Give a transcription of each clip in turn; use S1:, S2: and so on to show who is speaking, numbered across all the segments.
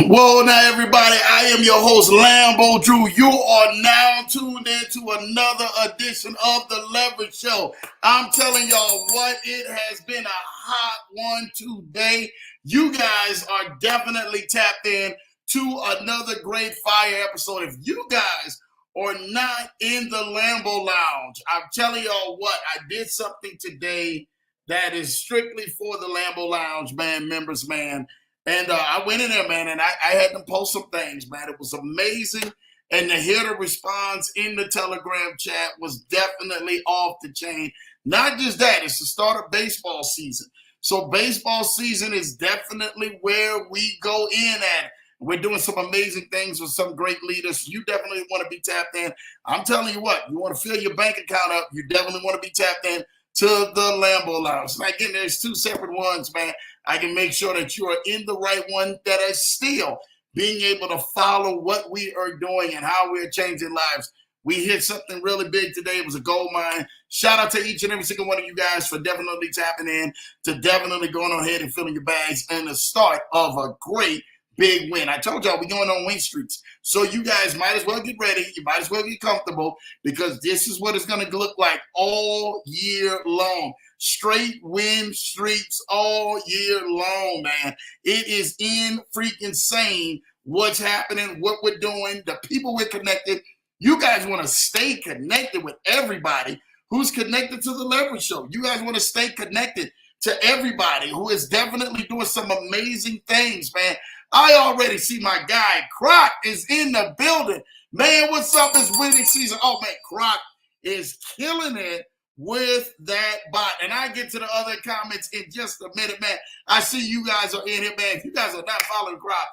S1: Well, now, everybody, I am your host, Lambo Drew. You are now tuned into another edition of The Leverage Show. I'm telling y'all what, it has been a hot one today. You guys are definitely tapped in to another great fire episode. If you guys are not in the Lambo Lounge, I'm telling y'all what, I did something today that is strictly for the Lambo Lounge, members, And I went in there, man, and I had them post some things, man. It was amazing. And to hear the response in the Telegram chat was definitely off the chain. Not just that, it's the start of baseball season. So baseball season is definitely where we go in at. We're doing some amazing things with some great leaders. You definitely want to be tapped in. I'm telling you what, you want to fill your bank account up, you definitely want to be tapped in to the Lambo Lounge. Now, again, there's two separate ones, man. I can make sure that you are in the right one that is still being able to follow what we are doing and how we're changing lives. We hit something really big today. It was a gold mine. Shout out to each and every single one of you guys for definitely tapping in, to definitely going on ahead and filling your bags, and the start of a great big win. I told y'all we're going on win streaks. So you guys might as well get ready. You might as well get comfortable, because this is what it's going to look like all year long. Straight win streaks all year long, man. It is in freaking insane what's happening, what we're doing, the people we're connected. You guys want to stay connected with everybody who's connected to the Leverage Show. You guys want to stay connected to everybody who is definitely doing some amazing things, man. I already see my guy, Croc, is in the building. Man, what's up? It's winning season. Oh, man, Croc is killing it with that bot. And I get to the other comments in just a minute, man. I see you guys are in here, man. If you guys are not following Croc,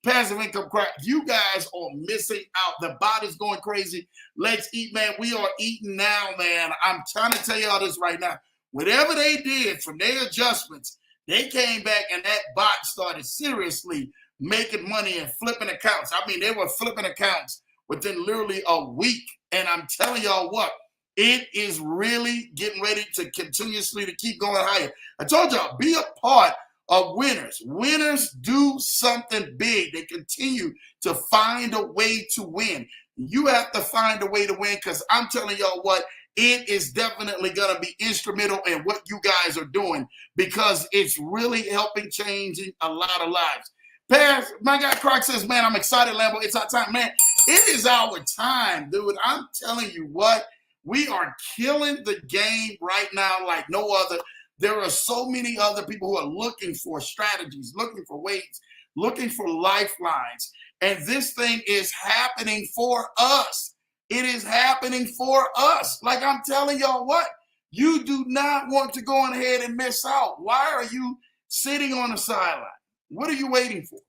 S1: Passive Income Croc, you guys are missing out. The bot is going crazy. Let's eat, man. We are eating now, man. I'm trying to tell y'all this right now. Whatever they did from their adjustments, they came back and that bot started seriously making money and flipping accounts. I mean, they were flipping accounts within literally a week. And I'm telling y'all what, it is really getting ready to continuously to keep going higher. I told y'all, be a part of winners. Winners do something big. They continue to find a way to win. You have to find a way to win, because I'm telling y'all what, it is definitely going to be instrumental in what you guys are doing, because it's really helping changing a lot of lives. Pass, my guy Croc says, man, I'm excited, Lambo. It's our time. Man, it is our time, dude. I'm telling you what, we are killing the game right now like no other. There are so many other people who are looking for strategies, looking for ways, looking for lifelines. And this thing is happening for us. It is happening for us. Like I'm telling y'all what, you do not want to go on ahead and miss out. Why are you sitting on the sideline? What are you waiting for?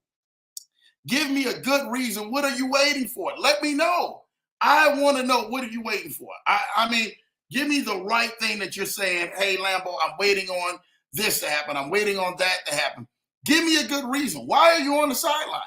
S1: Give me a good reason. What are you waiting for? Let me know. I want to know, what are you waiting for? I mean, give me the right thing that you're saying. Hey, Lambo, I'm waiting on this to happen. I'm waiting on that to happen. Give me a good reason. Why are you on the sideline?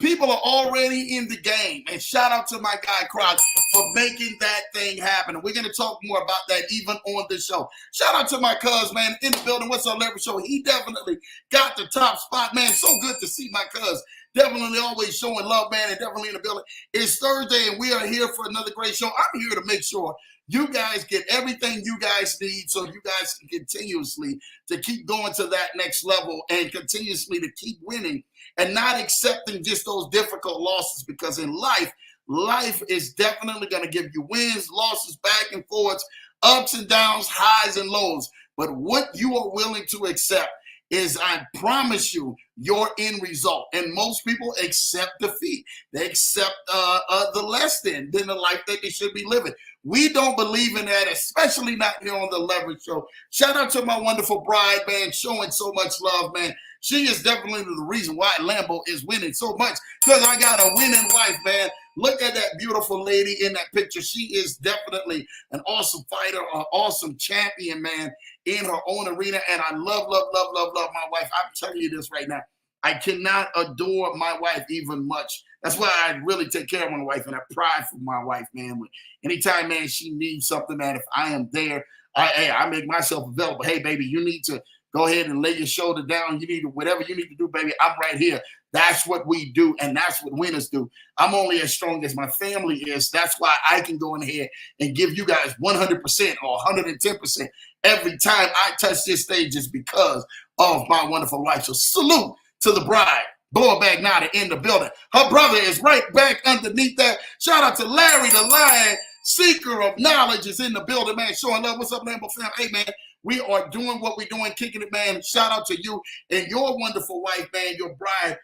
S1: People are already in the game. And shout out to my guy, Croc, for making that thing happen. And we're going to talk more about that even on this show. Shout out to my cuz, man, in the building. What's up, Leverage Show? He definitely got the top spot, man. So good to see my cuz. Definitely always showing love, man, and definitely in the building. It's Thursday, and we are here for another great show. I'm here to make sure you guys get everything you guys need, so you guys can continuously to keep going to that next level and continuously to keep winning and not accepting just those difficult losses, because in life is definitely going to give you wins, losses, back and forths, ups and downs, highs and lows. But what you are willing to accept is, I promise you, your end result. And most people accept defeat. They accept the less than the life that they should be living. We don't believe in that, especially not here on the Leverage Show. Shout out to my wonderful bride, man, showing so much love, man. She is definitely the reason why Lambo is winning so much, because I got a winning wife, man. Look at that beautiful lady in that picture. She is definitely an awesome fighter, an awesome champion, man, in her own arena. And I love my wife. I'm telling you this right now. I cannot adore my wife even much. That's why I really take care of my wife, and I pride for my wife, man. Anytime, man, she needs something, man, if I am there, I make myself available. Hey, baby, you need to go ahead and lay your shoulder down. You need to, whatever you need to do, baby, I'm right here That's what we do, and that's what winners do. I'm only as strong as my family is. That's why I can go in here and give you guys 100% or 110% every time I touch this stage is because of my wonderful wife. So salute to the bride. Blow back now to in the building. Her brother is right back underneath that. Shout out to Larry the Lion, seeker of knowledge, is in the building, man. Showing love. What's up, Lambo fam? Hey, man, we are doing what we're doing, kicking it, man. Shout out to you and your wonderful wife, man, your bride,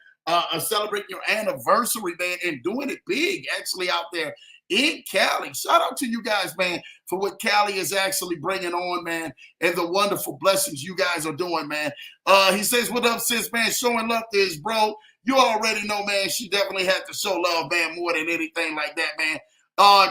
S1: celebrating your anniversary, man, and doing it big, actually, out there in Cali. Shout out to you guys, man, for what Cali is actually bringing on, man, and the wonderful blessings you guys are doing, man. He says, what up, sis, man? Showing love to his bro. You already know, man, she definitely had to show love, man, more than anything like that, man.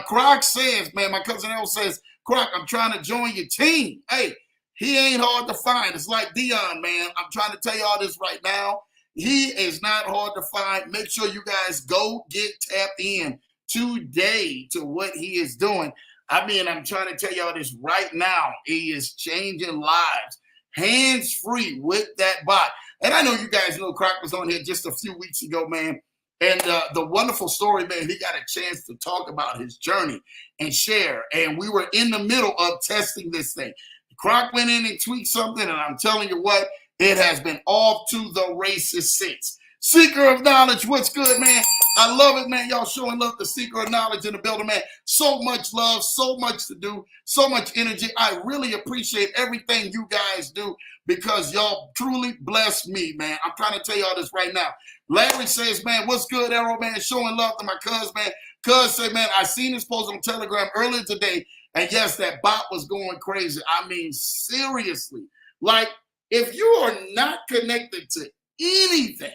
S1: Croc says, man, my cousin El says, Croc, I'm trying to join your team. Hey, he ain't hard to find. It's like Dion, man. I'm trying to tell y'all this right now. He is not hard to find. Make sure you guys go get tapped in today to what he is doing. I mean, I'm trying to tell y'all this right now. He is changing lives, hands-free with that bot. And I know you guys know Croc was on here just a few weeks ago, man. And the wonderful story, man, he got a chance to talk about his journey and share. And we were in the middle of testing this thing. Croc went in and tweaked something, and I'm telling you what, it has been off to the races since. Seeker of knowledge, what's good, man? I love it, man. Y'all showing love to Seeker of knowledge in the building, man. So much love, so much to do, so much energy. I really appreciate everything you guys do because y'all truly bless me, man. I'm trying to tell y'all this right now. Larry says, man, what's good, Arrow, man? Showing love to my cuz, man. Cuz said, man, I seen this post on Telegram earlier today, and yes, that bot was going crazy. I mean, seriously. Like, if you are not connected to anything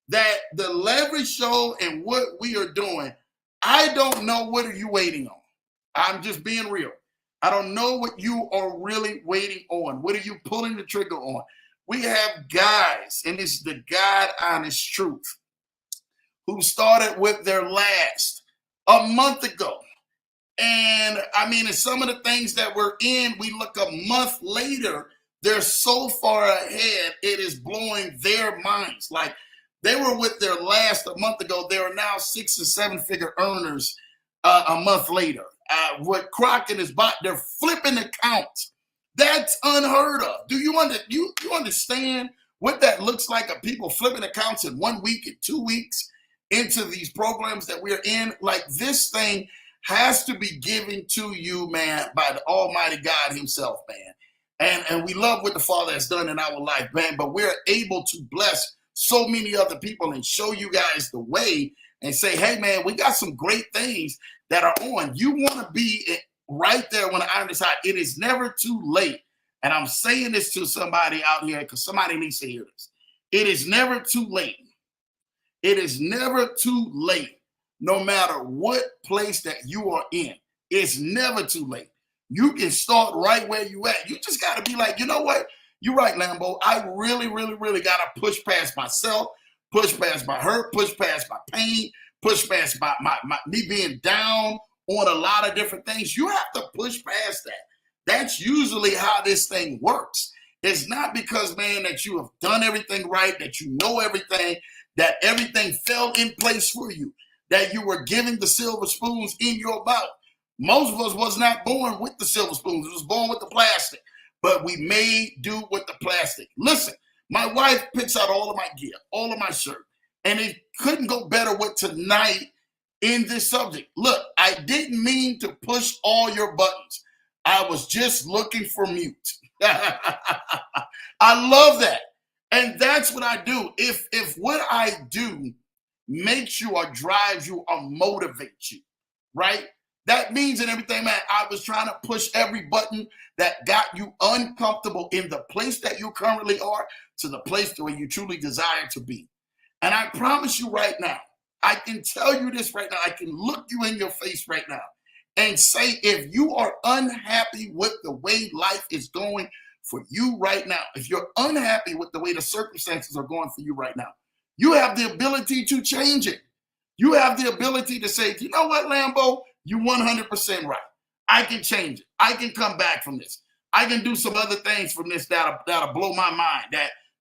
S1: that the Leverage Show and what we are doing, I don't know what are you waiting on. I'm just being real. I don't know what you are really waiting on. What are you pulling the trigger on? We have guys, and this is the God honest truth, who started with their last a month ago. And I mean, in some of the things that we're in, we look a month later, they're so far ahead, it is blowing their minds. Like, they were with their last a month ago. They are now 6- and 7-figure earners a month later. What Croc and his bot, they're flipping accounts. That's unheard of. Do you understand what that looks like of people flipping accounts in 1 week and 2 weeks into these programs that we're in? Like, this thing has to be given to you, man, by the Almighty God himself, man. And we love what the Father has done in our life, man, but we're able to bless so many other people and show you guys the way and say, hey, man, we got some great things that are on. You want to be right there when the iron is hot. It is never too late. And I'm saying this to somebody out here because somebody needs to hear this. It is never too late. It is never too late, no matter what place that you are in. It's never too late. You can start right where you at. You just got to be like, you know what? You're right, Lambo. I really, really, really got to push past myself, push past my hurt, push past my pain, push past my me being down on a lot of different things. You have to push past that. That's usually how this thing works. It's not because, man, that you have done everything right, that you know everything, that everything fell in place for you, that you were given the silver spoons in your mouth. Most of us was not born with the silver spoons. It was born with the plastic. But we may do with the plastic. Listen, my wife picks out all of my gear, all of my shirt, and it couldn't go better with tonight in this subject. Look, I didn't mean to push all your buttons. I was just looking for mute. I love that. And that's what I do. If what I do makes you or drives you or motivates you, right? That means in everything, man, I was trying to push every button that got you uncomfortable in the place that you currently are to the place where you truly desire to be. And I promise you right now, I can tell you this right now, I can look you in your face right now and say, if you are unhappy with the way life is going for you right now, if you're unhappy with the way the circumstances are going for you right now, you have the ability to change it. You have the ability to say, you know what, Lambo, you're 100% right. I can change it. I can come back from this. I can do some other things from this that'll blow my mind,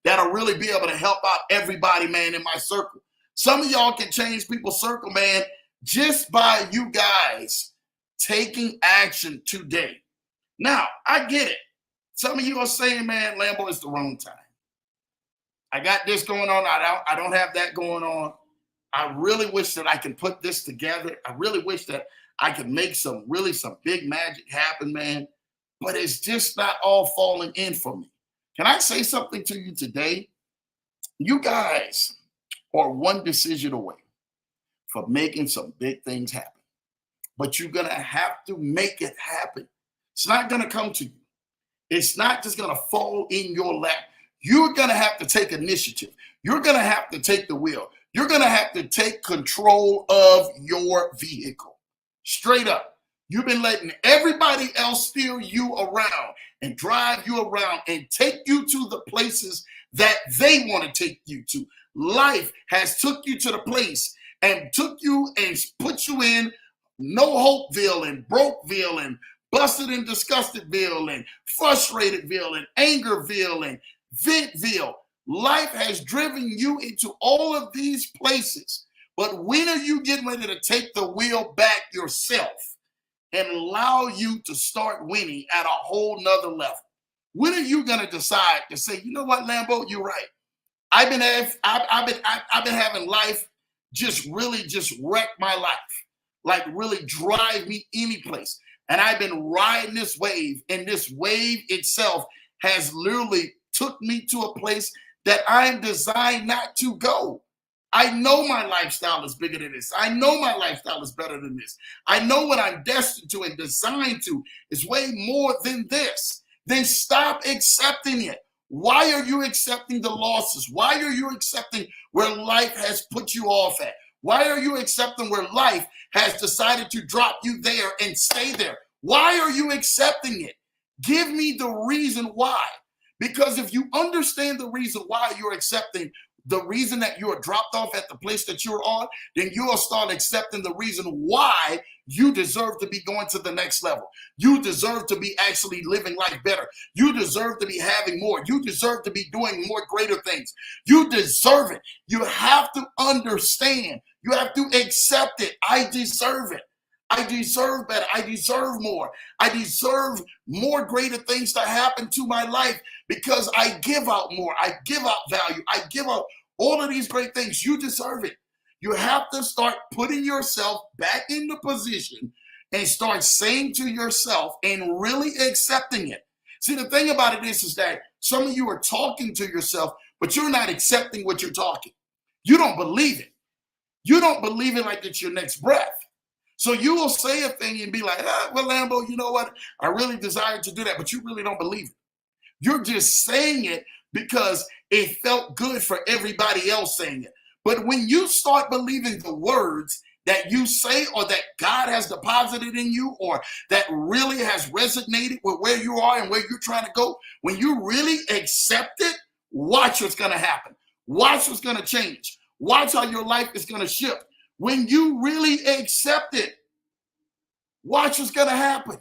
S1: that'll really be able to help out everybody, man, in my circle. Some of y'all can change people's circle, man, just by you guys taking action today. Now, I get it. Some of you are saying, man, Lambo, it's the wrong time. I got this going on. I don't have that going on. I really wish that I could put this together. I really wish that I could make some big magic happen, man. But it's just not all falling in for me. Can I say something to you today? You guys are one decision away from making some big things happen. But you're going to have to make it happen. It's not going to come to you. It's not just going to fall in your lap. You're going to have to take initiative. You're going to have to take the wheel. You're going to have to take control of your vehicle. Straight up. You've been letting everybody else steer you around and drive you around and take you to the places that they want to take you to. Life has took you to the place and took you and put you in no hopeville and brokeville and busted and disgustedville and frustratedville and angerville and ventville. Life has driven you into all of these places. But when are you getting ready to take the wheel back yourself and allow you to start winning at a whole nother level? When are you going to decide to say, you know what, Lambo, you're right. I've been having life just wreck my life, like really drive me any place. And I've been riding this wave, and this wave itself has literally took me to a place that I'm designed not to go. I know my lifestyle is bigger than this. I know my lifestyle is better than this. I know what I'm destined to and designed to is way more than this. Then stop accepting it. Why are you accepting the losses? Why are you accepting where life has put you off at? Why are you accepting where life has decided to drop you there and stay there? Why are you accepting it? Give me the reason why. Because if you understand the reason why you're accepting the reason that you are dropped off at the place that you're on, then you'll start accepting the reason why you deserve to be going to the next level. You deserve to be actually living life better. You deserve to be having more. You deserve to be doing more greater things. You deserve it. You have to understand. You have to accept it. I deserve it. I deserve better. I deserve more. I deserve more greater things to happen to my life because I give out more. I give out value. I give out all of these great things. You deserve it. You have to start putting yourself back in the position and start saying to yourself and really accepting it. See, the thing about it is that some of you are talking to yourself, but you're not accepting what you're talking. You don't believe it. You don't believe it like it's your next breath. So you will say a thing and be like, well, Lambo, you know what? I really desire to do that, but you really don't believe it. You're just saying it because it felt good for everybody else saying it. But when you start believing the words that you say or that God has deposited in you or that really has resonated with where you are and where you're trying to go, when you really accept it, watch what's going to happen. Watch what's going to change. Watch how your life is going to shift. When you really accept it, watch what's going to happen.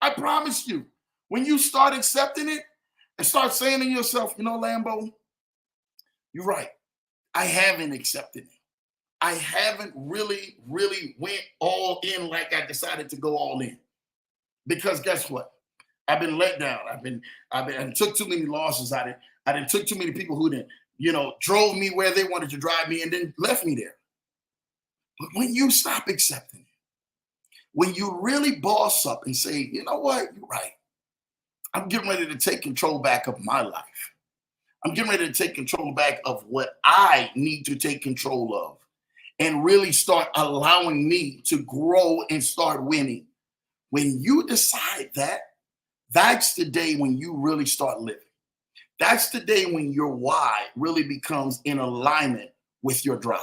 S1: I promise you, when you start accepting it and start saying to yourself, you know, Lambo, you're right. I haven't accepted it. I haven't really went all in like I decided to go all in. Because guess what? I've been let down. I took too many losses. I didn't took too many people who didn't, drove me where they wanted to drive me and then left me there. But when you stop accepting it, when you really boss up and say, you know what, you're right. I'm getting ready to take control back of my life. I'm getting ready to take control back of what I need to take control of and really start allowing me to grow and start winning. When you decide that, that's the day when you really start living. That's the day when your why really becomes in alignment with your drive.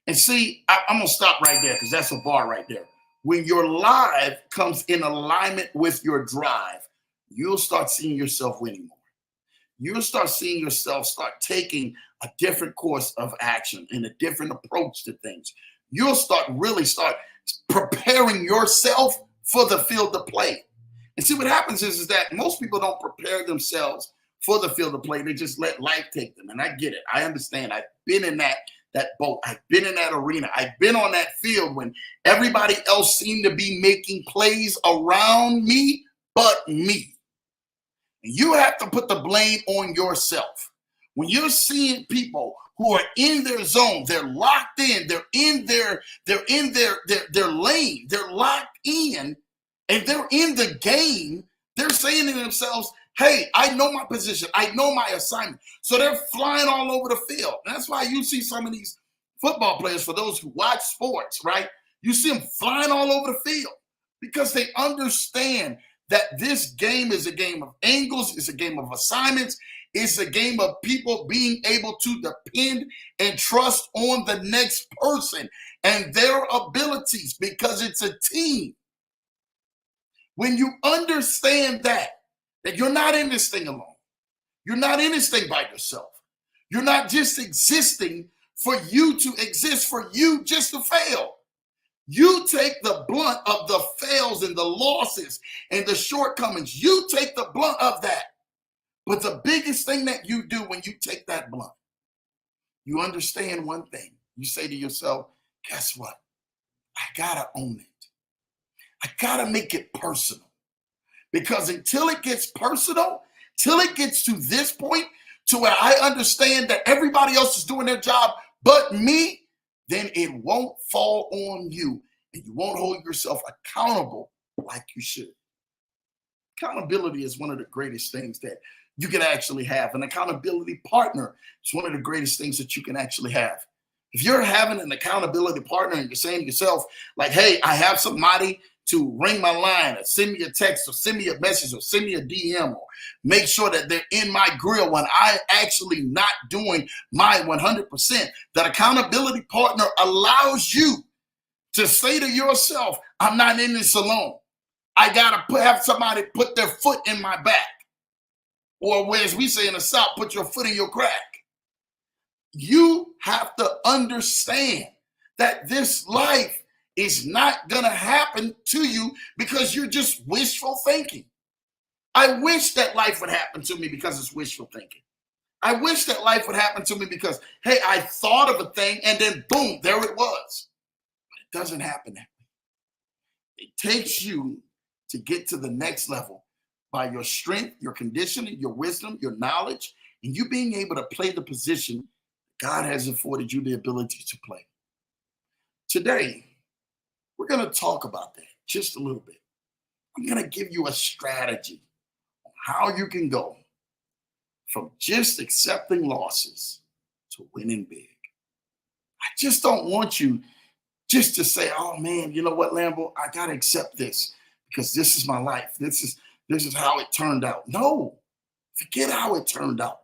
S1: And see, I'm going to stop right there because that's a bar right there. When your life comes in alignment with your drive, you'll start seeing yourself winning more. You'll start seeing yourself start taking a different course of action and a different approach to things. You'll start preparing yourself for the field of play. And see, what happens is that most people don't prepare themselves for the field of play. They just let life take them. And I get it. I understand. I've been in that boat. I've been in that arena. I've been on that field when everybody else seemed to be making plays around me but me. And you have to put the blame on yourself. When you're seeing people who are in their zone, they're locked in, they're in their lane, they're locked in, and they're in the game, they're saying to themselves, hey, I know my position, I know my assignment. So they're flying all over the field. And that's why you see some of these football players, for those who watch sports, right? You see them flying all over the field because they understand that this game is a game of angles, it's a game of assignments, it's a game of people being able to depend and trust on the next person and their abilities because it's a team. When you understand that you're not in this thing alone, you're not in this thing by yourself, you're not just existing for you to exist, for you just to fail. You take the blunt of the fails and the losses and the shortcomings. You take the blunt of that. But the biggest thing that you do when you take that blunt, you understand one thing. You say to yourself, guess what? I gotta own it. I gotta make it personal. Because until it gets personal, till it gets to this point, to where I understand that everybody else is doing their job but me, then it won't fall on you and you won't hold yourself accountable like you should. Accountability is one of the greatest things that you can actually have. An accountability partner is one of the greatest things that you can actually have. If you're having an accountability partner and you're saying to yourself, like, hey, I have somebody to ring my line or send me a text or send me a message or send me a DM or make sure that they're in my grill when I'm actually not doing my 100%, that accountability partner allows you to say to yourself, I'm not in this alone. I got to have somebody put their foot in my back. Or as we say in the South, put your foot in your crack. You have to understand that this life is not going to happen to you because you're just wishful thinking. I wish that life would happen to me because it's wishful thinking. I wish that life would happen to me because, hey, I thought of a thing and then boom, there it was. But it doesn't happen that way. It takes you to get to the next level by your strength, your conditioning, your wisdom, your knowledge, and you being able to play the position God has afforded you the ability to play. Today, we're going to talk about that just a little bit. I'm going to give you a strategy on how you can go from just accepting losses to winning big. I just don't want you just to say, oh man, you know what, Lambo, I got to accept this because this is my life. This is how it turned out. No, forget how it turned out.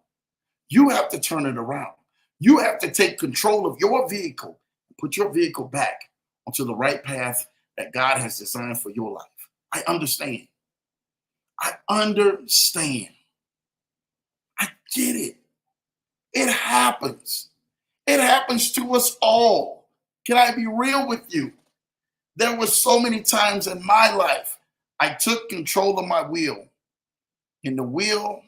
S1: You have to turn it around. You have to take control of your vehicle and put your vehicle back onto the right path that God has designed for your life. I understand. I understand. I get it. It happens. It happens to us all. Can I be real with you? There were so many times in my life I took control of my wheel, and the wheel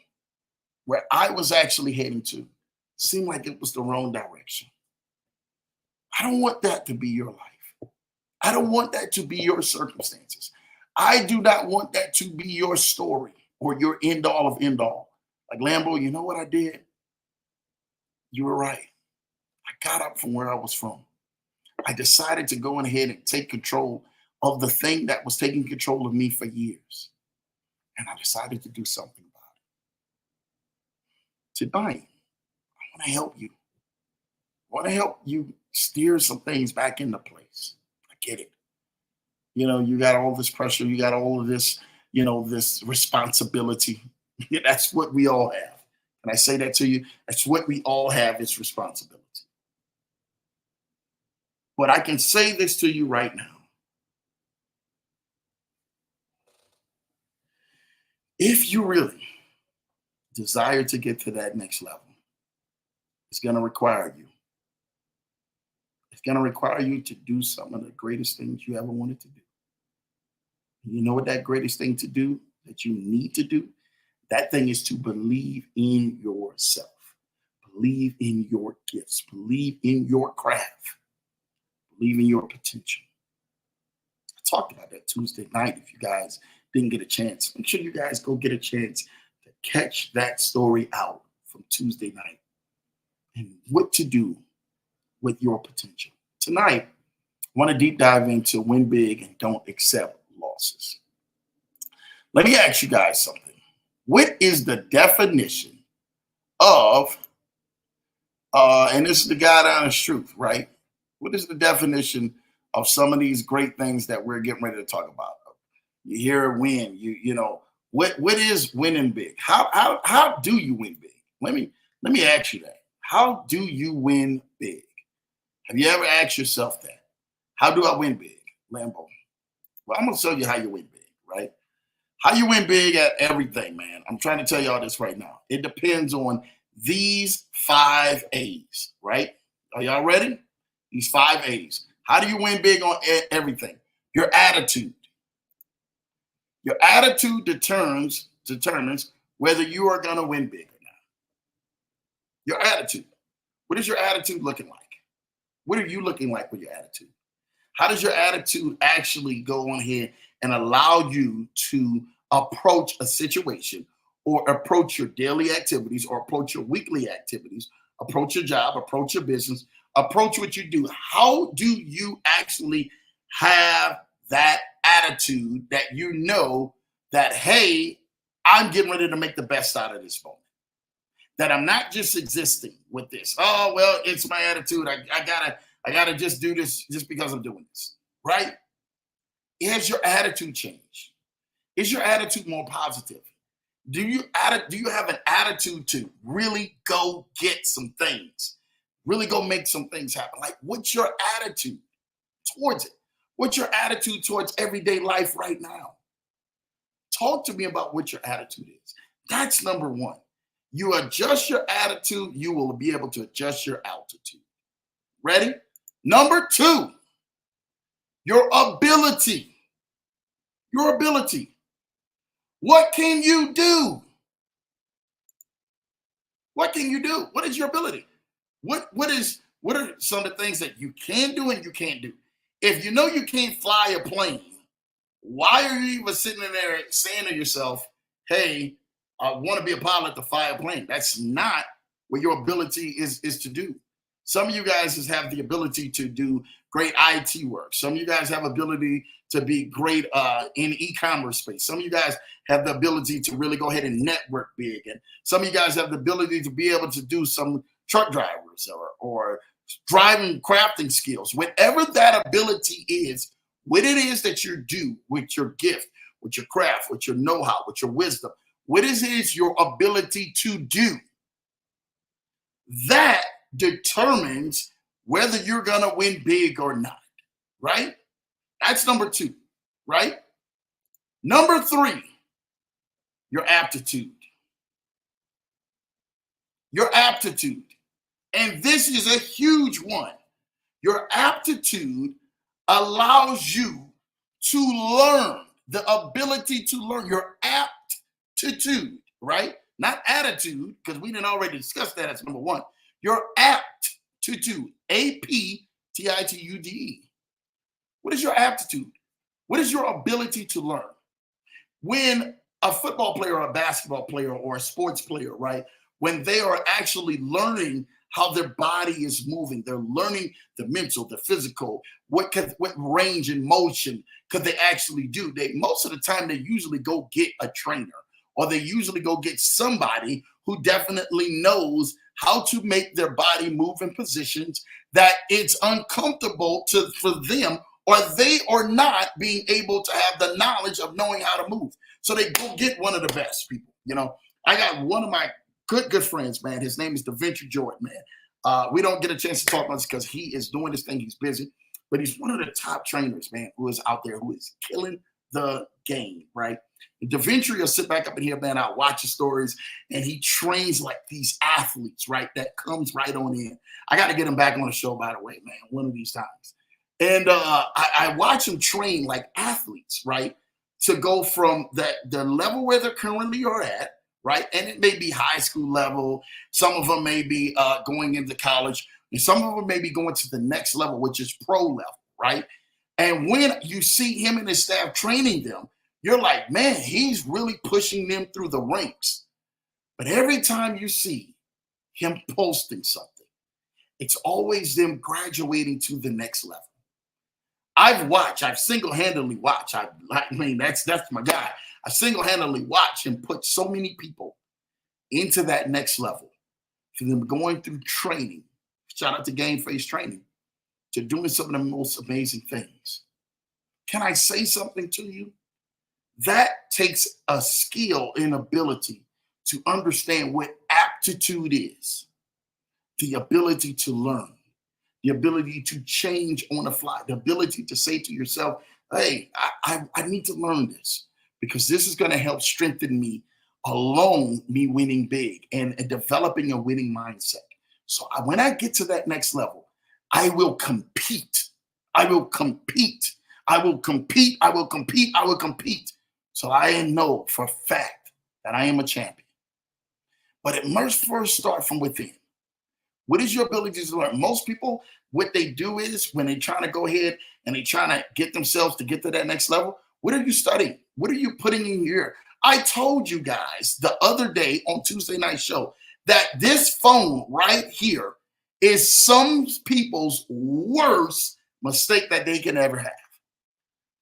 S1: where I was actually heading to seemed like it was the wrong direction. I don't want that to be your life. I don't want that to be your circumstances. I do not want that to be your story or your end all of end all. Like, Lambo, you know what I did? You were right. I got up from where I was from. I decided to go ahead and take control of the thing that was taking control of me for years. And I decided to do something about it. Tonight, I want to help you. I want to help you steer some things back into place. I get it. You know, you got all this pressure. You got all of this, this responsibility. That's what we all have. And I say that to you. That's what we all have is responsibility. But I can say this to you right now. If you really desire to get to that next level, it's going to require you. It's going to require you to do some of the greatest things you ever wanted to do. You know what that greatest thing to do that you need to do? That thing is to believe in yourself, believe in your gifts, believe in your craft, believe in your potential. I talked about that Tuesday night. If you guys didn't get a chance, make sure you guys go get a chance to catch that story out from Tuesday night and what to do with your potential. Tonight, I want to deep dive into win big and don't accept losses. Let me ask you guys something. What is the definition of, and this is the God honest truth, right? What is the definition of some of these great things that we're getting ready to talk about? You hear a win, you know, what is winning big? How do you win big? Let me ask you that. How do you win big? Have you ever asked yourself that? How do I win big, Lambo? Well, I'm gonna show you how you win big, right? How you win big at everything, man. I'm trying to tell y'all this right now. It depends on these 5 A's, right? Are y'all ready? These 5 A's. How do you win big on everything? Your attitude. Your attitude determines whether you are going to win big or not. Your attitude. What is your attitude looking like? What are you looking like with your attitude? How does your attitude actually go on here and allow you to approach a situation or approach your daily activities or approach your weekly activities, approach your job, approach your business, approach what you do? How do you actually have that attitude that you know that, hey, I'm getting ready to make the best out of this moment? That I'm not just existing with this. Oh, well, it's my attitude. I gotta just do this just because I'm doing this, right? Has your attitude changed? Is your attitude more positive? Do you have an attitude to really go get some things, really go make some things happen? Like, what's your attitude towards it? What's your attitude towards everyday life right now? Talk to me about what your attitude is. That's number one. You adjust your attitude, you will be able to adjust your altitude. Ready? Number two, your ability. Your ability. What can you do? What can you do? What is your ability? What are some of the things that you can do and you can't do? If you know you can't fly a plane, why are you even sitting in there saying to yourself, hey, I want to be a pilot to fly a plane? That's not what your ability is to do. Some of you guys just have the ability to do great IT work. Some of you guys have ability to be great in e-commerce space. Some of you guys have the ability to really go ahead and network big. And some of you guys have the ability to be able to do some truck drivers or driving, crafting skills. Whatever that ability is, what it is that you do with your gift, with your craft, with your know-how, with your wisdom, what is your ability to do? That determines whether you're going to win big or not, right? That's number two, right? Number three, your aptitude. Your aptitude. And this is a huge one. Your aptitude allows you to learn, the ability to learn. Your aptitude, right? Not attitude, because we didn't already discuss that as number one. You're aptitude, aptitude. What is your aptitude? What is your ability to learn? When a football player or a basketball player or a sports player, right, when they are actually learning how their body is moving, they're learning the mental, the physical, what range and motion could they actually do? Most of the time they usually go get a trainer, or they usually go get somebody who definitely knows how to make their body move in positions that it's uncomfortable for them, or they are not being able to have the knowledge of knowing how to move. So they go get one of the best people. You know, I got one of my good friends, man. His name is Deventry Jordan, man. We don't get a chance to talk about this because he is doing this thing. He's busy, but he's one of the top trainers, man, who is out there, who is killing the game, right? Deventry will sit back up in here, man. I'll watch his stories, and he trains like these athletes, right? That comes right on in. I got to get him back on the show, by the way, man, one of these times. And I watch him train like athletes, right? To go from the level where they currently are at, right? And it may be high school level. Some of them may be going into college, and some of them may be going to the next level, which is pro level, right? And when you see him and his staff training them, you're like, man, he's really pushing them through the ranks. But every time you see him posting something, it's always them graduating to the next level. I've single-handedly watched. I mean, that's my guy. I single-handedly watch him put so many people into that next level, for them going through training. Shout out to Game Face Training, to doing some of the most amazing things. Can I say something to you? That takes a skill and ability to understand what aptitude is, the ability to learn, the ability to change on the fly, the ability to say to yourself, hey, I need to learn this because this is going to help strengthen me along me winning big and developing a winning mindset. So when I get to that next level, I will compete. I will compete. I will compete. I will compete. I will compete. So I know for a fact that I am a champion. But it must first start from within. What is your ability to learn? Most people, what they do is when they're trying to go ahead and they're trying to get themselves to get to that next level, what are you studying? What are you putting in your ear? I told you guys the other day on Tuesday night show that this phone right here is some people's worst mistake that they can ever have.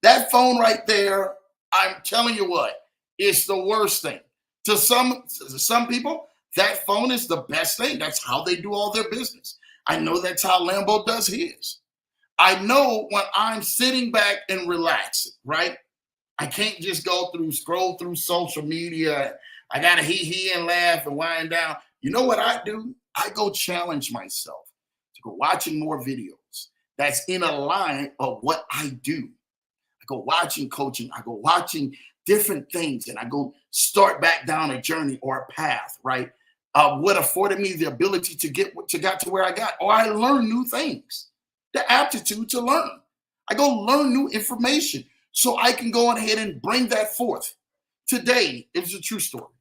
S1: That phone right there, I'm telling you what, it's the worst thing. To some people, that phone is the best thing. That's how they do all their business. I know that's how Lambo does his. I know when I'm sitting back and relaxing, right? I can't just scroll through social media. I got to hee and laugh and wind down. You know what I do? I go challenge myself to go watching more videos that's in a line of what I do. I go watching coaching. I go watching different things, and I go start back down a journey or a path, right? What afforded me the ability to get to where I got. Or I learn new things, the aptitude to learn. I go learn new information so I can go on ahead and bring that forth. Today, it's a true story.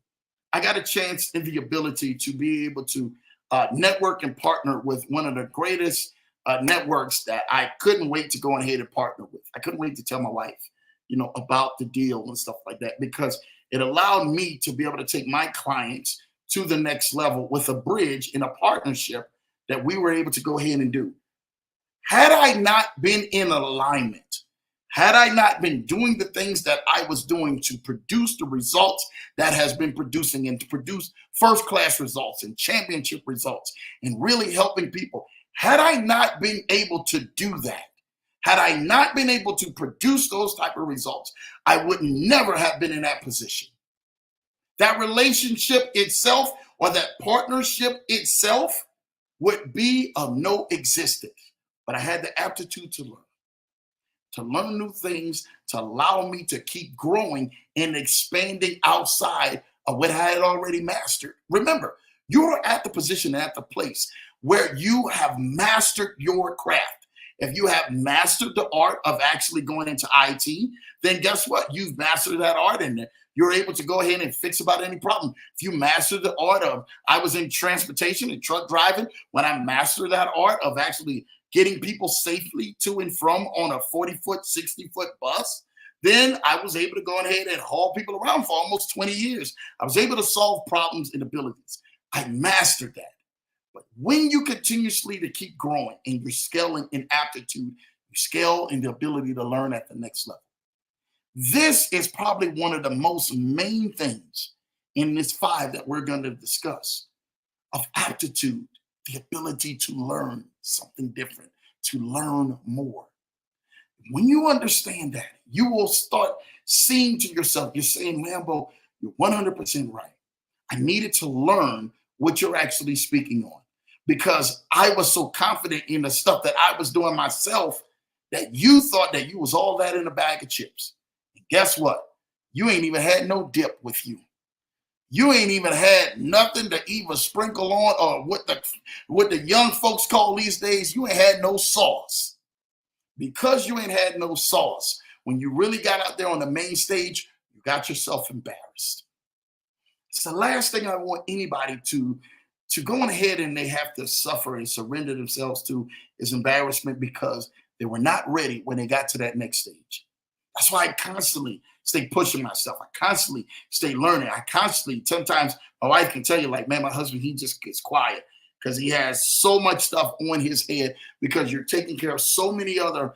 S1: I got a chance and the ability to be able to network and partner with one of the greatest networks that I couldn't wait to go on ahead and partner with. I couldn't wait to tell my wife, about the deal and stuff like that, because it allowed me to be able to take my clients to the next level with a bridge in a partnership that we were able to go ahead and do. Had I not been in alignment, had I not been doing the things that I was doing to produce the results that has been producing and to produce first-class results and championship results and really helping people, had I not been able to do that, had I not been able to produce those type of results, I would never have been in that position. That relationship itself or that partnership itself would be of no existence. But I had the aptitude to learn new things, to allow me to keep growing and expanding outside of what I had already mastered. Remember, you're at the position, at the place where you have mastered your craft. If you have mastered the art of actually going into IT, then guess what? You've mastered that art and you're able to go ahead and fix about any problem. If you master the art of, I was in transportation and truck driving, when I mastered that art of actually getting people safely to and from on a 40-foot, 60-foot bus, then I was able to go ahead and haul people around for almost 20 years. I was able to solve problems and abilities. I mastered that. But when you continuously to keep growing and you're scaling in aptitude, you scale in the ability to learn at the next level. This is probably one of the most main things in this 5 that we're going to discuss of aptitude, the ability to learn something different, to learn more. When you understand that, you will start seeing to yourself, you're saying, Lambo, you're 100% right. I needed to learn what you're actually speaking on, because I was so confident in the stuff that I was doing myself that you thought that you was all that in a bag of chips. And guess what? You ain't even had no dip with you. You ain't even had nothing to even sprinkle on, or what the young folks call these days, you ain't had no sauce. Because you ain't had no sauce, when you really got out there on the main stage, you got yourself embarrassed. It's the last thing I want anybody to go on ahead and they have to suffer and surrender themselves to is embarrassment because they were not ready when they got to that next stage. That's why I constantly stay pushing myself. I constantly stay learning. I constantly, sometimes my wife can tell you, like, man, my husband, he just gets quiet because he has so much stuff on his head because you're taking care of so many other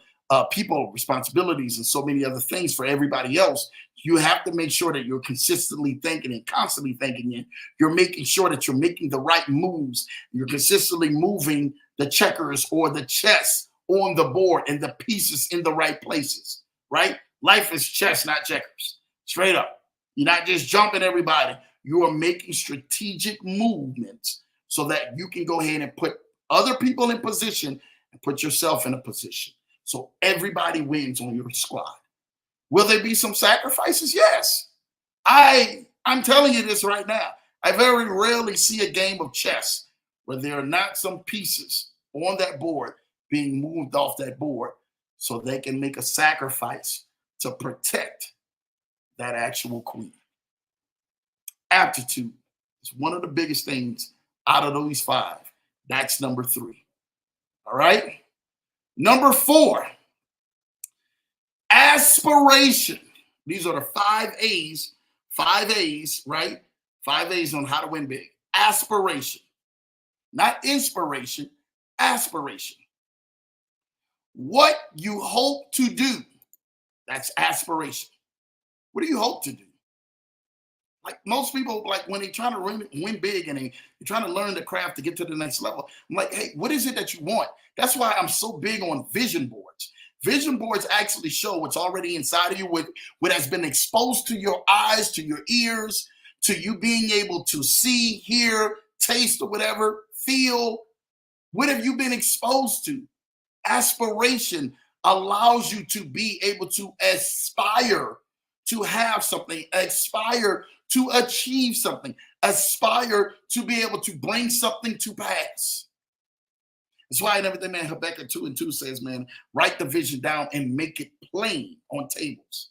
S1: people responsibilities and so many other things for everybody else. You have to make sure that you're consistently thinking and constantly thinking, and you're making sure that you're making the right moves. You're consistently moving the checkers or the chess on the board and the pieces in the right places, right? Life is chess, not checkers. Straight up. You're not just jumping everybody. You are making strategic movements so that you can go ahead and put other people in position and put yourself in a position. So everybody wins on your squad. Will there be some sacrifices? Yes. I'm telling you this right now. I very rarely see a game of chess where there are not some pieces on that board being moved off that board so they can make a sacrifice to protect that actual queen. Aptitude is one of the biggest things out of those five. That's number 3. All right. Number 4, aspiration. These are the 5 A's, right? 5 A's on how to win big. Aspiration, not inspiration, aspiration. What you hope to do, that's aspiration. What do you hope to do? Like most people, like when they're trying to win big and they're trying to learn the craft to get to the next level, I'm like, hey, what is it that you want? That's why I'm so big on vision boards. Vision boards actually show what's already inside of you, what has been exposed to your eyes, to your ears, to you being able to see, hear, taste, or whatever, feel. What have you been exposed to? Aspiration allows you to be able to aspire to have something, aspire to achieve something, aspire to be able to bring something to pass. That's why in everything, man, Habakkuk 2:2 says, man, write the vision down and make it plain on tables.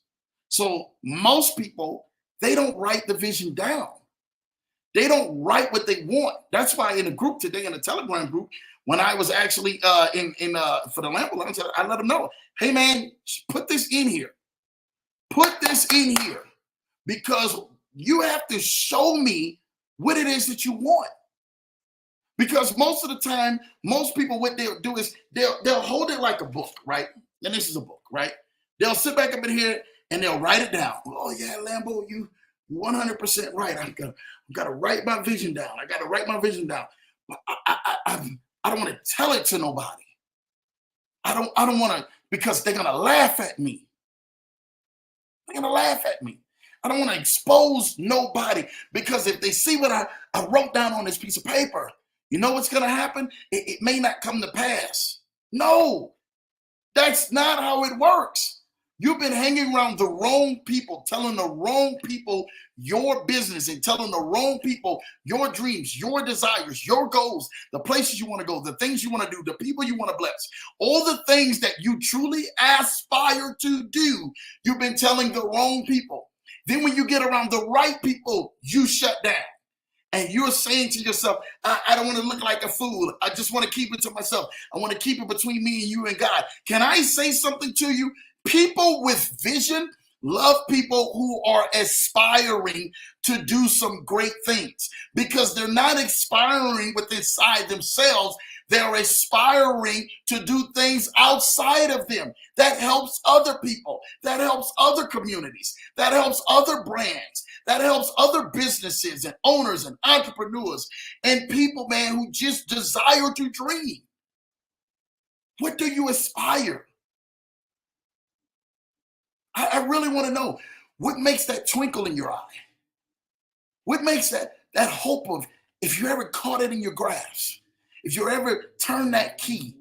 S1: So most people, they don't write the vision down. They don't write what they want. That's why in a group today, in a Telegram group, when I was actually for the Lamp Lounge, I let them know, hey, man, put this in here. Put this in here because you have to show me what it is that you want. Because most of the time, most people, what they'll do is they'll hold it like a book, right? And this is a book, right? They'll sit back up in here and they'll write it down. Oh yeah, Lambo, you 100% right. I gotta write my vision down. I gotta write my vision down. But I don't want to tell it to nobody. I don't want to, because they're gonna laugh at me. They're gonna laugh at me. I don't want to expose nobody because if they see what I wrote down on this piece of paper, you know what's going to happen? It may not come to pass. No, that's not how it works. You've been hanging around the wrong people, telling the wrong people your business and telling the wrong people your dreams, your desires, your goals, the places you want to go, the things you want to do, the people you want to bless, all the things that you truly aspire to do. You've been telling the wrong people. Then when you get around the right people, you shut down. And you're saying to yourself, I don't want to look like a fool. I just want to keep it to myself. I want to keep it between me and you and God. Can I say something to you? People with vision love people who are aspiring to do some great things because they're not aspiring with inside themselves. They're aspiring to do things outside of them. That helps other people. That helps other communities. That helps other brands. That helps other businesses and owners and entrepreneurs and people, man, who just desire to dream. What do you aspire? I really want to know what makes that twinkle in your eye. What makes that hope of, if you ever caught it in your grasp, if you ever turn that key,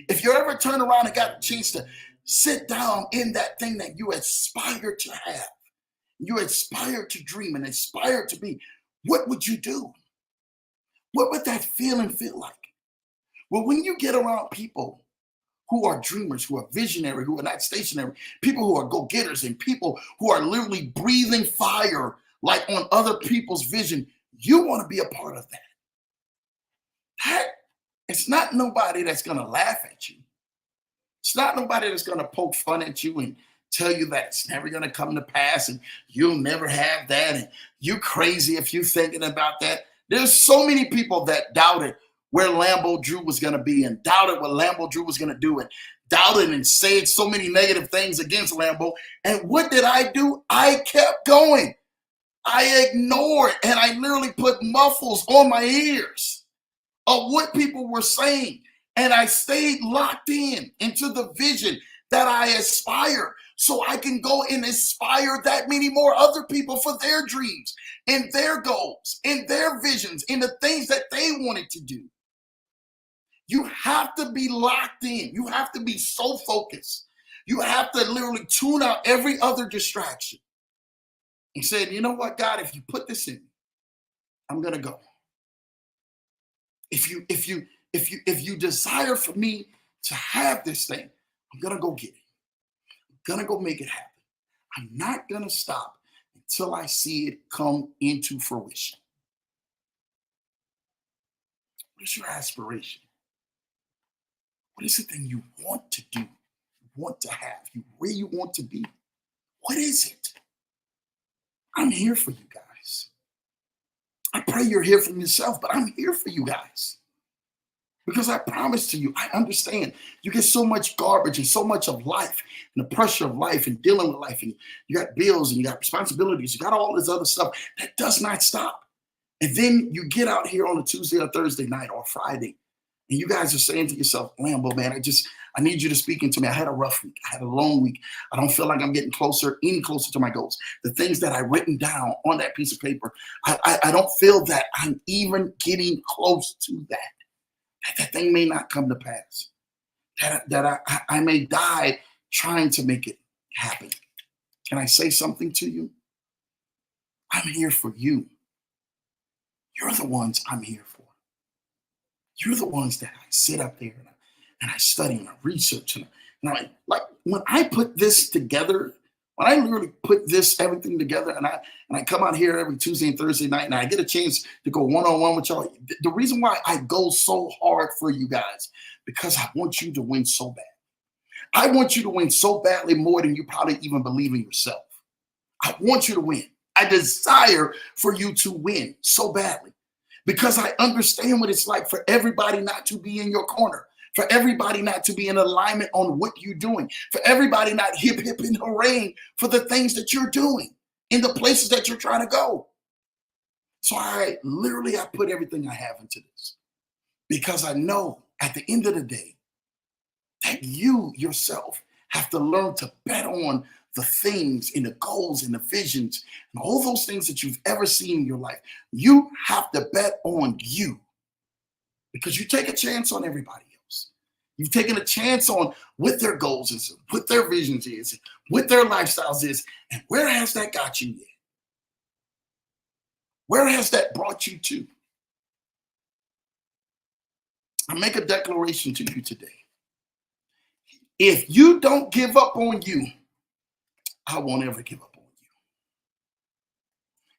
S1: if you ever turn around and got a chance to sit down in that thing that you aspire to have, you aspire to dream and aspire to be, what would you do? What would that feeling feel like? Well, when you get around people who are dreamers, who are visionary, who are not stationary, people who are go-getters and people who are literally breathing fire like on other people's vision, you want to be a part of that. That it's not nobody that's going to laugh at you. It's not nobody that's going to poke fun at you and tell you that it's never going to come to pass and you'll never have that and you crazy if you're thinking about that. There's so many people that doubted where Lambeau Drew was going to be and doubted what Lambeau Drew was going to do and doubted and said so many negative things against Lambeau. And what did I do? I kept going. I ignored and I literally put muffles on my ears of what people were saying. And I stayed locked in into the vision that I aspire so I can go and inspire that many more other people for their dreams and their goals and their visions and the things that they wanted to do. You have to be locked in. You have to be so focused. You have to literally tune out every other distraction and say, you know what, God, if you put this in me, I'm going to go. If you desire for me to have this thing, I'm going to go get it. I'm going to go make it happen. I'm not going to stop until I see it come into fruition. What is your aspiration? What is the thing you want to do, want to have, where you want to be? What is it? I'm here for you guys. I pray you're here for yourself, but I'm here for you guys. Because I promise to you, I understand you get so much garbage and so much of life and the pressure of life and dealing with life. And you got bills and you got responsibilities. You got all this other stuff that does not stop. And then you get out here on a Tuesday or Thursday night or Friday. And you guys are saying to yourself, Lambeau, man, I need you to speak into me. I had a rough week. I had a long week. I don't feel like I'm getting any closer to my goals. The things that I written down on that piece of paper, I don't feel that I'm even getting close to that. That thing may not come to pass. That I may die trying to make it happen. Can I say something to you? I'm here for you. You're the ones I'm here for. You're the ones that I sit up there and I study and I research. And I, like when I put this together, when I literally put everything together and I come out here every Tuesday and Thursday night and I get a chance to go one-on-one with y'all, the reason why I go so hard for you guys, because I want you to win so bad. I want you to win so badly more than you probably even believe in yourself. I want you to win. I desire for you to win so badly because I understand what it's like for everybody not to be in your corner, for everybody not to be in alignment on what you're doing, for everybody not hip and hooray for the things that you're doing in the places that you're trying to go. So I put everything I have into this because I know at the end of the day that you yourself have to learn to bet on the things and the goals and the visions and all those things that you've ever seen in your life. You have to bet on you because you take a chance on everybody else. You've taken a chance on what their goals is, what their visions is, what their lifestyles is, and where has that got you yet? Where has that brought you to? I make a declaration to you today. If you don't give up on you, I won't ever give up on you.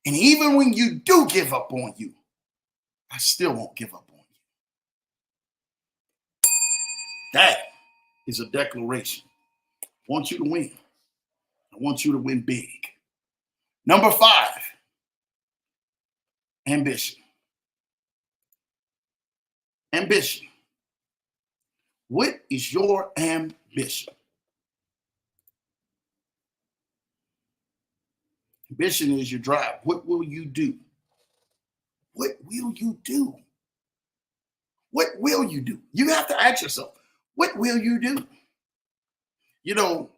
S1: And even when you do give up on you, I still won't give up on you. That is a declaration. I want you to win. I want you to win big. Number 5, ambition. Ambition. What is your ambition? Ambition is your drive. What will you do? What will you do? What will you do? You have to ask yourself, what will you do? You know,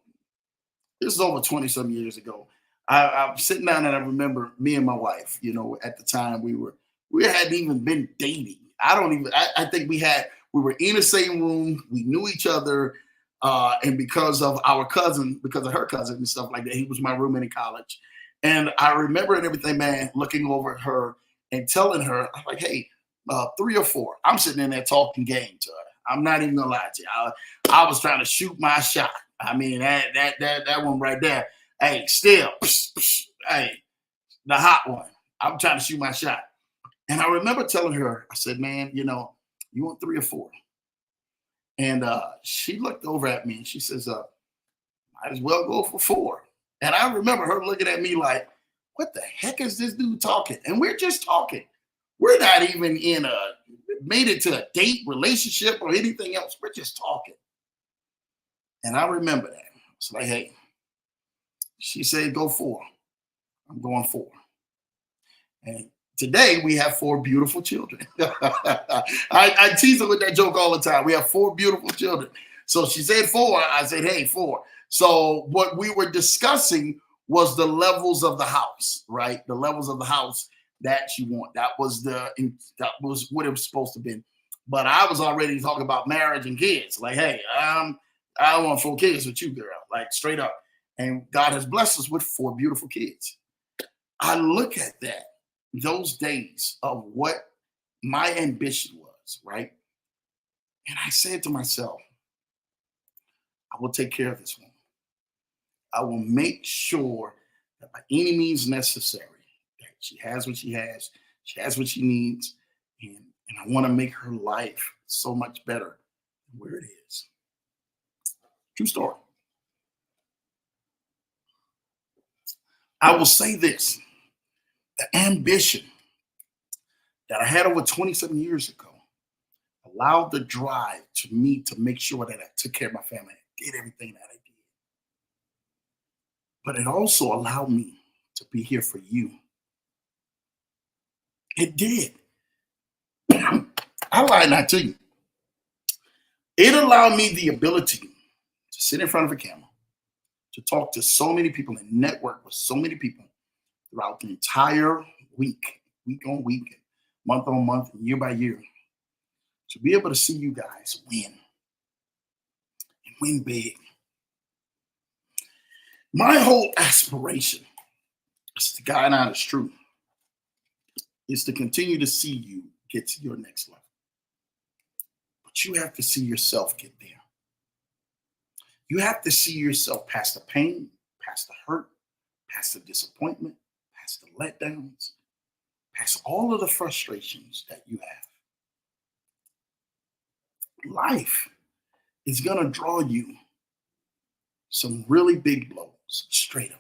S1: this is over 20-some years ago. I'm sitting down and I remember me and my wife, you know, at the time we hadn't even been dating. I think we were in the same room. We knew each other. And because of her cousin and stuff like that, he was my roommate in college. And I remember and everything, man, looking over at her and telling her, I'm like, hey, 3 or 4. I'm sitting in there talking game to her. I'm not even gonna lie to you. I was trying to shoot my shot. I mean, that one right there. Hey, still, hey, the hot one. I'm trying to shoot my shot. And I remember telling her, I said, man, you want 3 or 4? And she looked over at me and she says, might as well go for 4. And I remember her looking at me like, what the heck is this dude talking? And we're just talking. We're not even made it to a date, relationship, or anything else. We're just talking. And I remember that. It's like, hey, she said, go 4. I'm going 4. And today we have 4 beautiful children. I tease her with that joke all the time. We have 4 beautiful children. So she said 4. I said, hey, 4. So what we were discussing was the levels of the house, right? The levels of the house that you want. That was what it was supposed to be. But I was already talking about marriage and kids. Like, hey, I want 4 kids with you, girl. Like, straight up. And God has blessed us with 4 beautiful kids. I look at that, those days of what my ambition was, right? And I said to myself, I will take care of this woman. I will make sure that by any means necessary, that she has what she has what she needs, and I want to make her life so much better than where it is. True story. I will say this, the ambition that I had over 27 years ago allowed the drive to me to make sure that I took care of my family, I did everything that I did. But it also allowed me to be here for you. It did. I lied not to you. It allowed me the ability to sit in front of a camera, to talk to so many people and network with so many people throughout the entire week on week, month on month, year by year, to be able to see you guys win and win big. My whole aspiration, is to God honest truth, is to continue to see you get to your next level. But you have to see yourself get there. You have to see yourself past the pain, past the hurt, past the disappointment, past the letdowns, past all of the frustrations that you have. Life is going to draw you some really big blows straight up.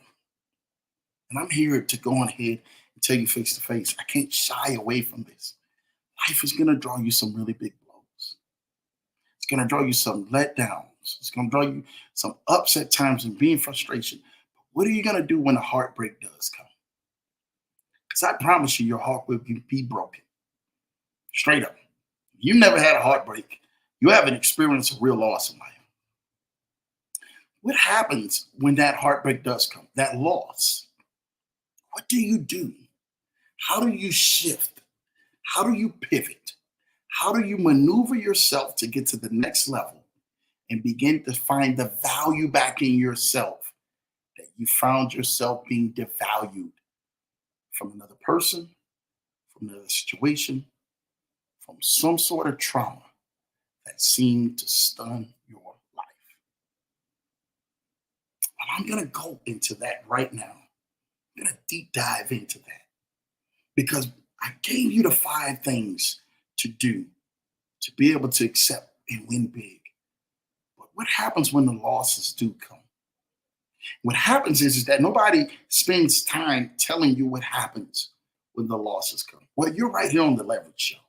S1: And I'm here to go on ahead and tell you face to face, I can't shy away from this. Life is going to draw you some really big blows. It's going to draw you some letdowns. It's going to draw you some upset times and being frustration. But what are you going to do when the heartbreak does come? Because I promise you, your heart will be broken. Straight up. You never had a heartbreak. You haven't experienced a real loss in life. What happens when that heartbreak does come, that loss? What do you do? How do you shift? How do you pivot? How do you maneuver yourself to get to the next level and begin to find the value back in yourself that you found yourself being devalued from another person, from another situation, from some sort of trauma that seemed to stun your life? Well, I'm going to go into that right now. I'm going to deep dive into that because I gave you the 5 things to do to be able to accept and win big. But what happens when the losses do come? What happens is that nobody spends time telling you what happens when the losses come. Well, you're right here on the Leverage Show.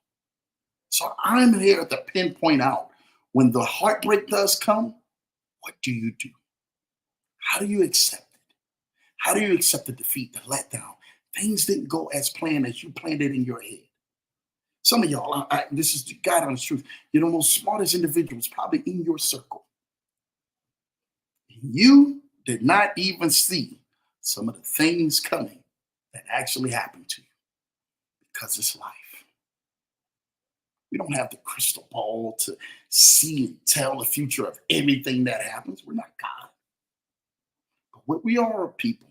S1: So I'm here to pinpoint out when the heartbreak does come, what do you do? How do you accept it? How do you accept the defeat, the letdown? Things didn't go as planned as you planned it in your head. Some of y'all, this is the God honest truth, you're the most smartest individuals probably in your circle. You did not even see some of the things coming that actually happened to you because it's life. We don't have the crystal ball to see and tell the future of everything that happens. We're not God. But what we are people.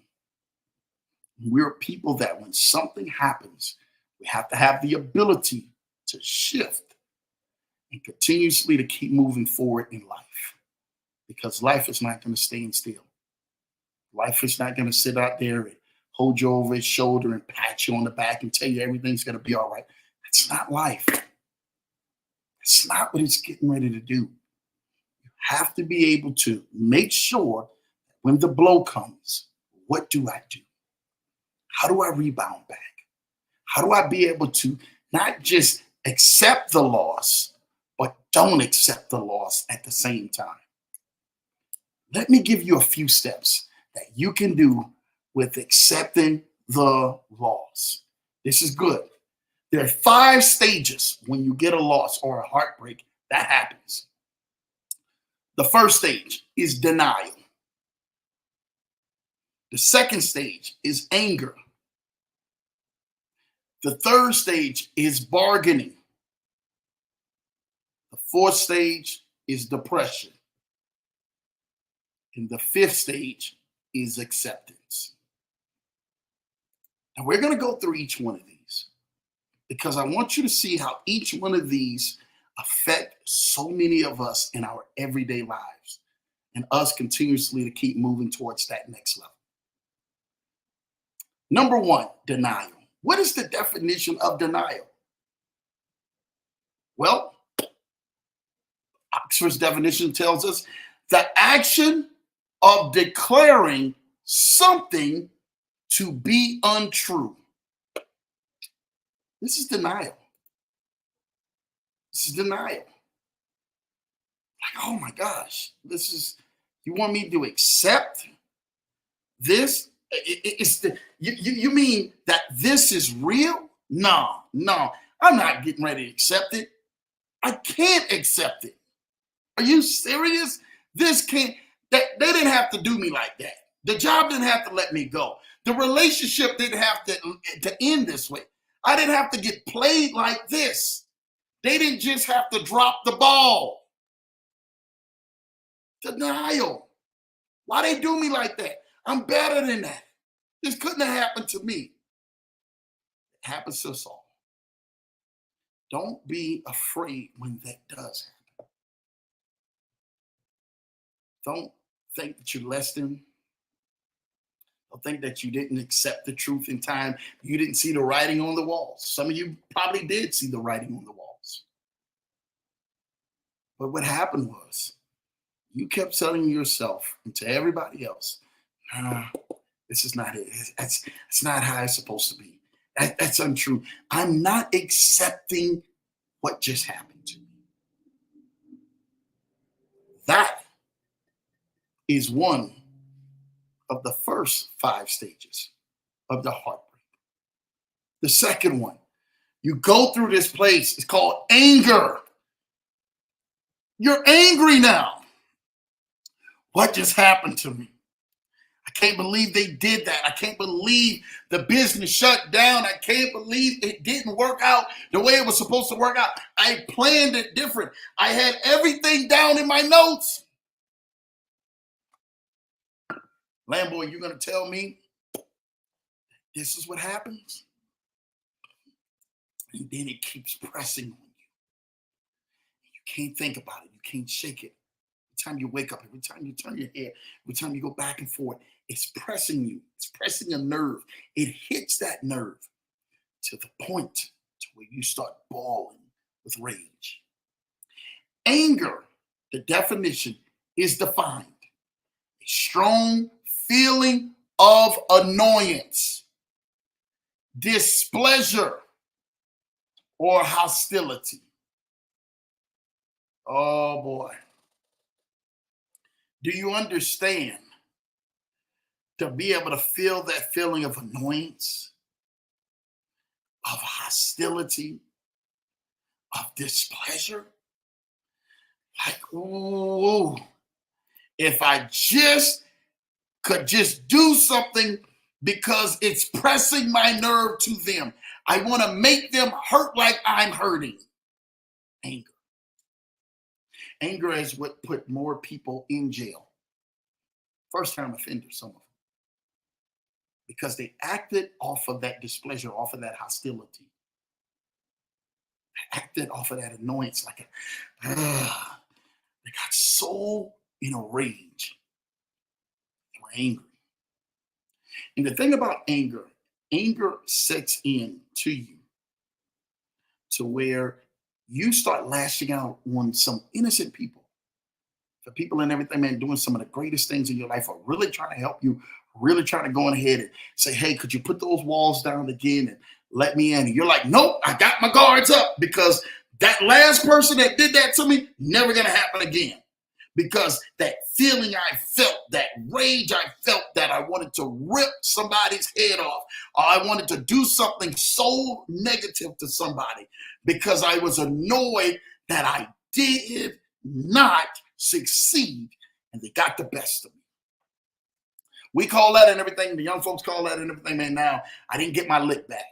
S1: We're people that when something happens, we have to have the ability to shift and continuously to keep moving forward in life. Because life is not going to stay still. Life is not going to sit out there and hold you over his shoulder and pat you on the back and tell you everything's going to be all right. That's not life. That's not what it's getting ready to do. You have to be able to make sure when the blow comes, what do I do? How do I rebound back? How do I be able to not just accept the loss, but don't accept the loss at the same time? Let me give you a few steps that you can do with accepting the loss. This is good. There are 5 stages when you get a loss or a heartbreak that happens. The first stage is denial. The second stage is anger. The third stage is bargaining. The fourth stage is depression. And the fifth stage is acceptance. Now we're going to go through each one of these because I want you to see how each one of these affect so many of us in our everyday lives and us continuously to keep moving towards that next level. Number 1, denial. What is the definition of denial? Well, Oxford's definition tells us the action of declaring something to be untrue. This is denial. This is denial. Like, oh my gosh, you want me to accept this? You mean that this is real? No, I'm not getting ready to accept it. I can't accept it. Are you serious? This can't, they didn't have to do me like that. The job didn't have to let me go. The relationship didn't have to end this way. I didn't have to get played like this. They didn't just have to drop the ball. Denial. Why they do me like that? I'm better than that. This couldn't have happened to me. It happens to us all. Don't be afraid when that does happen. Don't think that you're less than. Don't think that you didn't accept the truth in time. You didn't see the writing on the walls. Some of you probably did see the writing on the walls. But what happened was you kept telling yourself and to everybody else, this is not it. That's not how it's supposed to be. That's untrue. I'm not accepting what just happened to me. That is one of the first 5 stages of the heartbreak. The second one, you go through this place. It's called anger. You're angry now. What just happened to me? I can't believe they did that. I can't believe the business shut down. I can't believe it didn't work out the way it was supposed to work out. I planned it different. I had everything down in my notes. Lambo, you're going to tell me this is what happens? And then it keeps pressing on you. You can't think about it. You can't shake it. Every time you wake up, every time you turn your head, every time you go back and forth, it's pressing you. It's pressing a nerve. It hits that nerve to the point to where you start bawling with rage. Anger, the definition is defined. A strong feeling of annoyance, displeasure, or hostility. Oh boy. Do you understand? To be able to feel that feeling of annoyance, of hostility, of displeasure. Like, ooh, if I just could just do something because it's pressing my nerve to them. I want to make them hurt like I'm hurting. Anger. Anger is what put more people in jail. First-time offenders, some of them. Because they acted off of that displeasure, off of that hostility. They acted off of that annoyance, like they got so in a rage. They were angry. And the thing about anger, anger sets in to you to where you start lashing out on some innocent people. The people and everything, man, doing some of the greatest things in your life are really trying to help you, really trying to go on ahead and say, hey, could you put those walls down again and let me in? And you're like, nope, I got my guards up because that last person that did that to me, never going to happen again. Because that feeling I felt, that rage I felt, that I wanted to rip somebody's head off, or I wanted to do something so negative to somebody because I was annoyed that I did not succeed and they got the best of me. We call that and everything, the young folks call that and everything, man. Now, I didn't get my lick back.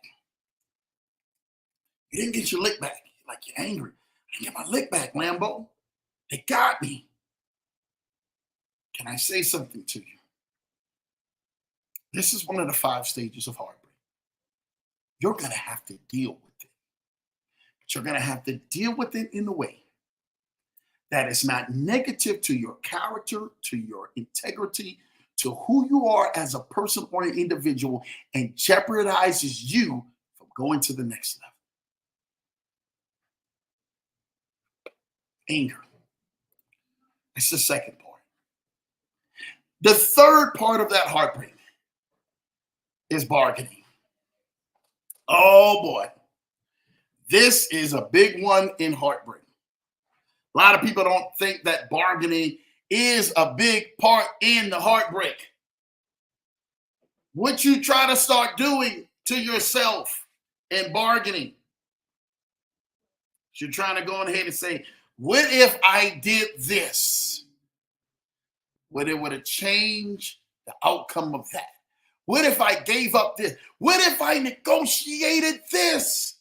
S1: You didn't get your lick back. Like, you're angry. I didn't get my lick back, Lambo. They got me. Can I say something to you? This is one of the 5 stages of heartbreak. You're going to have to deal with it. But you're going to have to deal with it in a way that is not negative to your character, to your integrity, to who you are as a person or an individual, and jeopardizes you from going to the next level. Anger. That's the second part. The third part of that heartbreak is bargaining. Oh boy, this is a big one in heartbreak. A lot of people don't think that bargaining is a big part in the heartbreak. What you try to start doing to yourself in bargaining, you're trying to go on ahead and say, what if I did this? What it would have changed the outcome of that? What if I gave up this? What if I negotiated this?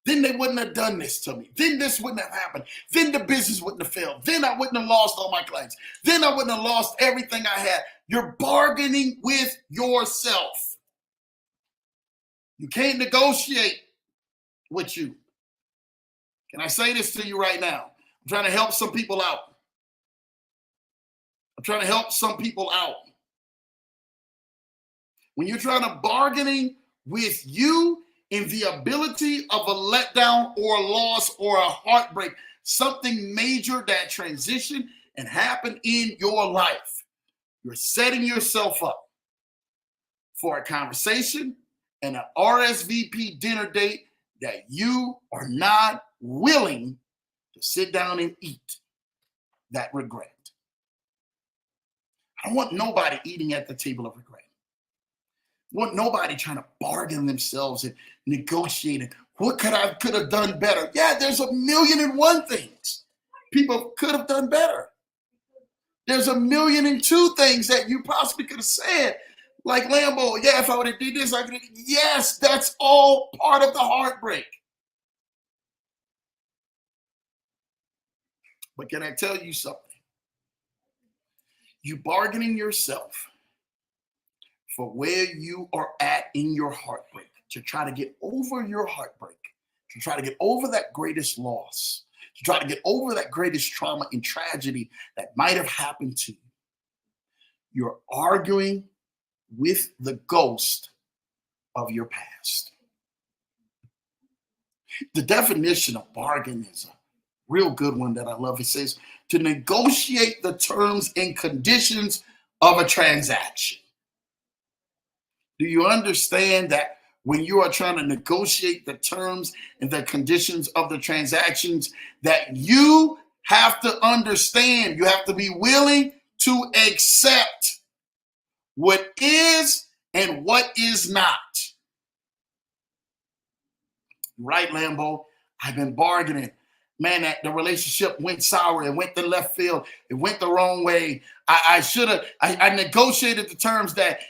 S1: Then they wouldn't have done this to me. Then this wouldn't have happened. Then the business wouldn't have failed. Then I wouldn't have lost all my clients. Then I wouldn't have lost everything I had. You're bargaining with yourself. You can't negotiate with you. Can I say this to you right now? I'm trying to help some people out. I'm trying to help some people out. When you're trying to bargaining with you in the ability of a letdown or a loss or a heartbreak, something major that transitioned and happened in your life, you're setting yourself up for a conversation and an RSVP dinner date that you are not willing to sit down and eat that regret. I don't want nobody eating at the table of regret. I want nobody trying to bargain themselves and negotiating. What could have done better? Yeah, there's 1,000,001 things people could have done better. There's 1,000,002 things that you possibly could have said. Like Lambo, yeah, if I would have did this, I could have. Yes, that's all part of the heartbreak. But can I tell you something? You bargaining yourself for where you are at in your heartbreak, to try to get over your heartbreak, to try to get over that greatest loss, to try to get over that greatest trauma and tragedy that might have happened to you. You're arguing with the ghost of your past. The definition of bargain is a real good one that I love. It says to negotiate the terms and conditions of a transaction. Do you understand that when you are trying to negotiate the terms and the conditions of the transactions, that you have to understand, you have to be willing to accept what is and what is not? Right, Lambo? I've been bargaining. Man, that the relationship went sour. It went to left field. It went the wrong way. I should have. I negotiated the terms that,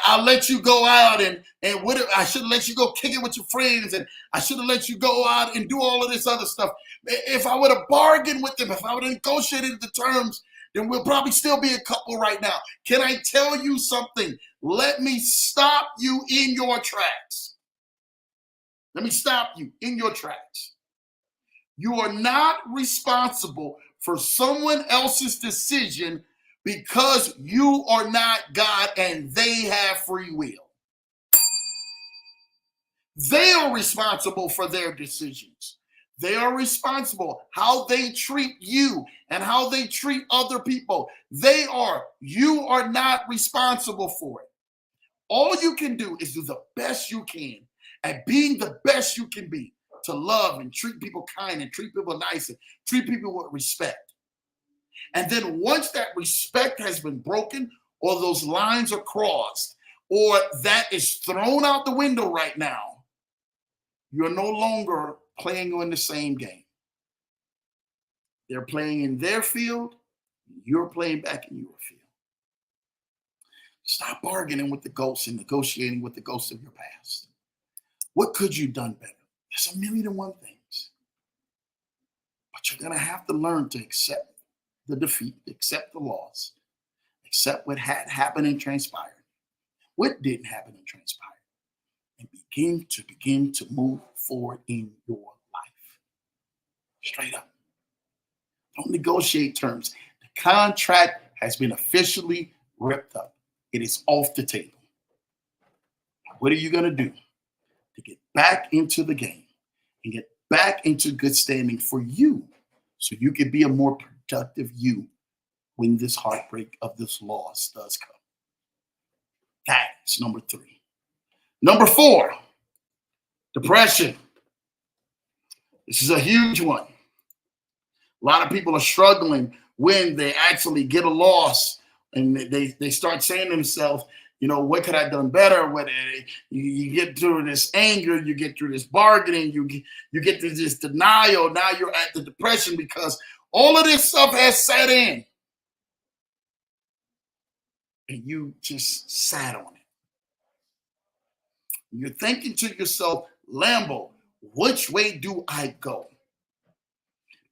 S1: I'll let you go out and what I should have let you go kick it with your friends, and I should have let you go out and do all of this other stuff. If I would have bargained with them, if I would have negotiated the terms, then we'll probably still be a couple right now. Can I tell you something? Let me stop you in your tracks. Let me stop you in your tracks. You are not responsible for someone else's decision because you are not God and they have free will. They are responsible for their decisions. They are responsible how they treat you and how they treat other people. They are. You are not responsible for it. All you can do is do the best you can at being the best you can be, to love and treat people kind and treat people nice and treat people with respect. And then once that respect has been broken, or those lines are crossed, or that is thrown out the window right now, you're no longer playing on the same game. They're playing in their field, you're playing back in your field. Stop bargaining with the ghosts and negotiating with the ghosts of your past. What could you have done better? There's a million and one things. But you're going to have to learn to accept the defeat, accept the loss, accept what had happened and transpired, what didn't happen and transpire, and begin to move forward in your life. Straight up. Don't negotiate terms. The contract has been officially ripped up. It is off the table. What are you going to do to get back into the game and get back into good standing for you, so you can be a more productive you when this heartbreak of this loss does come? That's number 3. Number 4, depression. This is a huge one. A lot of people are struggling when they actually get a loss and they start saying to themselves, you know, what could I have done better? You get through this anger, you get through this bargaining, you get through this denial. Now you're at the depression because all of this stuff has set in. And you just sat on it. You're thinking to yourself, Lambo, which way do I go?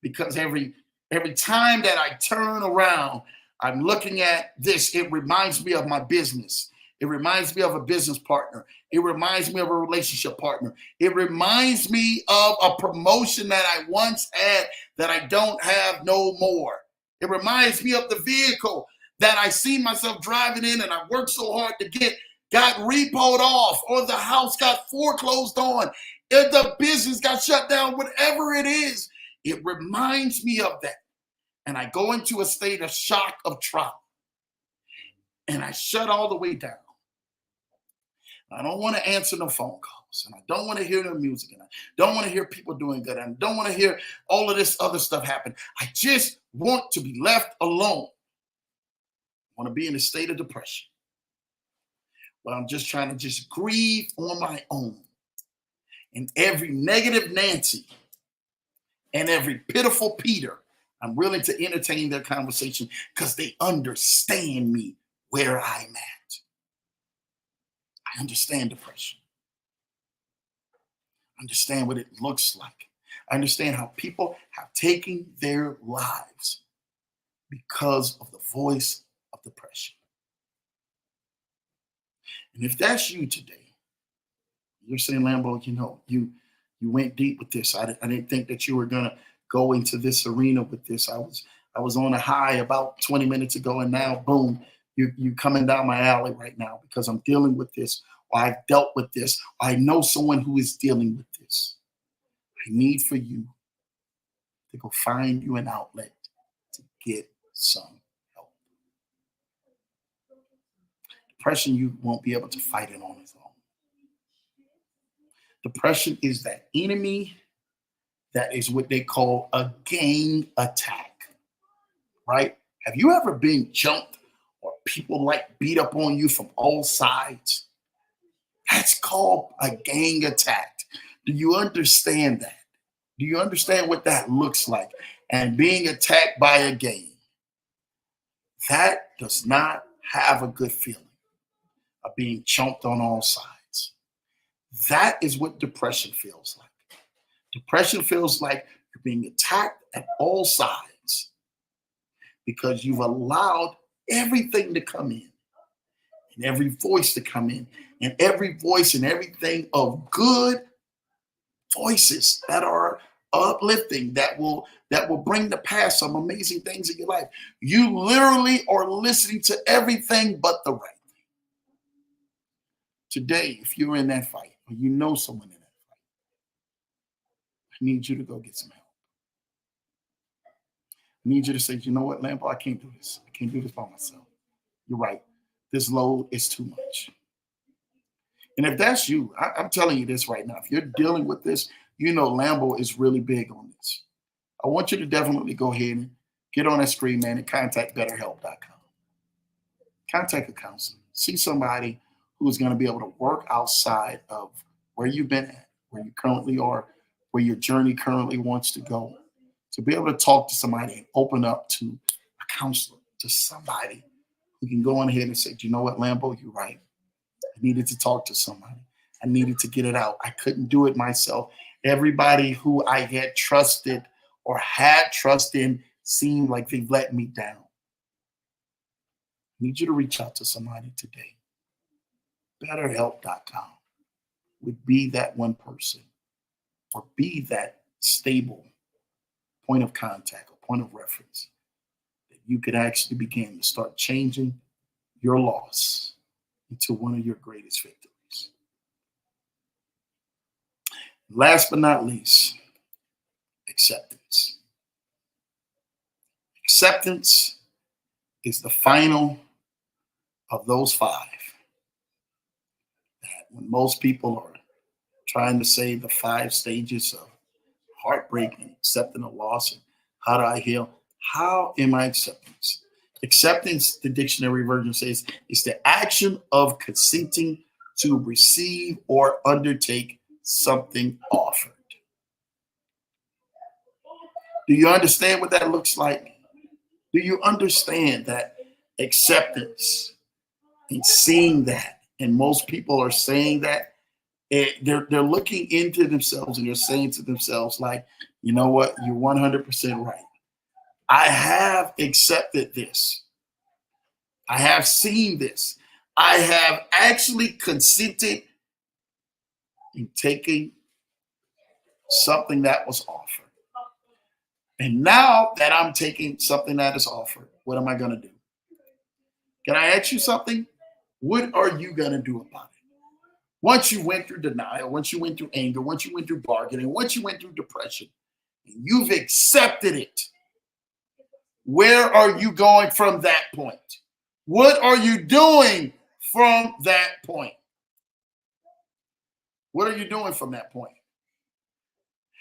S1: Because every time that I turn around, I'm looking at this. It reminds me of my business. It reminds me of a business partner. It reminds me of a relationship partner. It reminds me of a promotion that I once had that I don't have no more. It reminds me of the vehicle that I see myself driving in and I worked so hard to get, got repoed off, or the house got foreclosed on, if the business got shut down, whatever it is. It reminds me of that. And I go into a state of shock, of trauma. And I shut all the way down. I don't want to answer no phone calls. And I don't want to hear no music. And I don't want to hear people doing good. And I don't want to hear all of this other stuff happen. I just want to be left alone. I want to be in a state of depression. But I'm just trying to just grieve on my own. And every negative Nancy and every pitiful Peter, I'm willing to entertain their conversation because they understand me where I'm at. I understand depression. I understand what it looks like. I understand how people have taken their lives because of the voice of depression. And if that's you today, you're saying, Lambo, you know, you went deep with this. I didn't think that you were going to go into this arena with this. I was on a high about 20 minutes ago, and now, boom, you coming down my alley right now because I'm dealing with this, or I've dealt with this, or I know someone who is dealing with this. I need for you to go find you an outlet to get some help. Depression, you won't be able to fight it on its own. Depression is that enemy that is what they call a gang attack, right? Have you ever been jumped or people like beat up on you from all sides? That's called a gang attack. Do you understand that? Do you understand what that looks like? And being attacked by a gang, that does not have a good feeling of being chomped on all sides. That is what depression feels like. Depression feels like you're being attacked at all sides because you've allowed everything to come in, and every voice to come in, and every voice and everything of good voices that are uplifting, that will bring to pass some amazing things in your life. You literally are listening to everything but the right. Today, if you're in that fight or you know someone in that fight, I need you to go get some help. I need you to say, you know what, Lambo, I can't do this. I can't do this by myself. You're right. This load is too much. And if that's you, I'm telling you this right now. If you're dealing with this, you know Lambo is really big on this. I want you to definitely go ahead and get on that screen, man, and contact betterhelp.com. Contact a counselor. See somebody who's going to be able to work outside of where you've been at, where you currently are, where your journey currently wants to go. To be able to talk to somebody and open up to a counselor, to somebody who can go on ahead and say, you know what, Lambo, you're right. I needed to talk to somebody. I needed to get it out. I couldn't do it myself. Everybody who I had trusted or had trust in seemed like they let me down. I need you to reach out to somebody today. Betterhelp.com would be that one person or be that stable point of contact or point of reference that you could actually begin to start changing your loss into one of your greatest victories. Last but not least, acceptance. Acceptance is the final of those five. That when most people are trying to say the 5 stages of heartbreak and accepting a loss and how do I heal? How am I acceptance? Acceptance, the dictionary version says, is the action of consenting to receive or undertake something offered. Do you understand what that looks like? Do you understand that acceptance and seeing that? And most people are saying that they're looking into themselves and they're saying to themselves, like, you know what? You're 100% right. I have accepted this. I have seen this. I have actually consented in taking something that was offered. And now that I'm taking something that is offered, what am I going to do? Can I ask you something? What are you going to do about it? Once you went through denial, once you went through anger, once you went through bargaining, once you went through depression, and you've accepted it, where are you going from that point? What are you doing from that point? What are you doing from that point?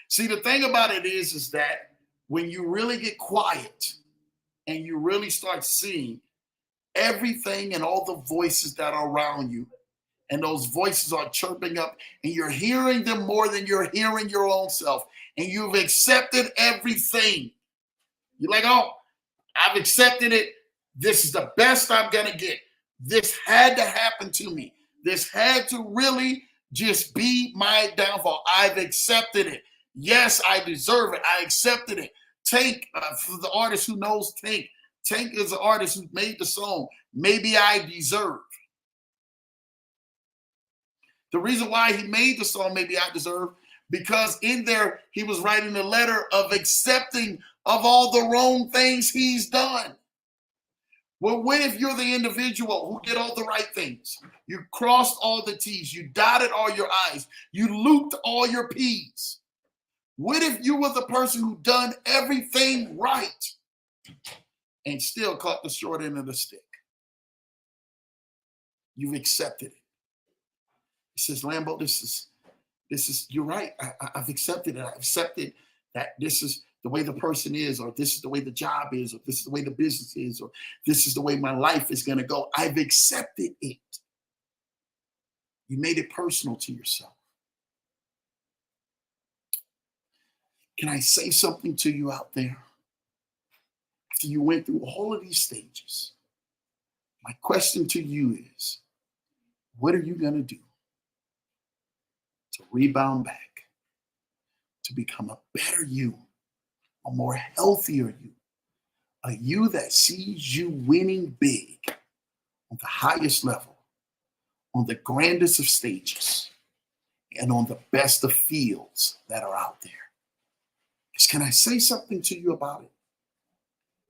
S1: See, the thing about it is that when you really get quiet and you really start seeing everything and all the voices that are around you, and those voices are chirping up, and you're hearing them more than you're hearing your own self, and you've accepted everything. You're like, oh, I've accepted it. This is the best I'm going to get. This had to happen to me. This had to really just be my downfall. I've accepted it. Yes, I deserve it. I accepted it. Tank, for the artist who knows Tank, Tank is an artist who made the song, Maybe I Deserve. The reason why he made the song, Maybe I Deserve, because in there, he was writing a letter of accepting of all the wrong things he's done. Well, what if you're the individual who did all the right things? You crossed all the T's. You dotted all your I's. You looped all your P's. What if you were the person who done everything right and still caught the short end of the stick? You've accepted it. He says, Lambo, this is, you're right. I've accepted it. I've accepted that this is the way the person is, or this is the way the job is, or this is the way the business is, or this is the way my life is going to go. I've accepted it. You made it personal to yourself. Can I say something to you out there? After you went through all of these stages, my question to you is, what are you going to do to rebound back, to become a better you, a more healthier you, a you that sees you winning big on the highest level, on the grandest of stages, and on the best of fields that are out there? Can I say something to you about it?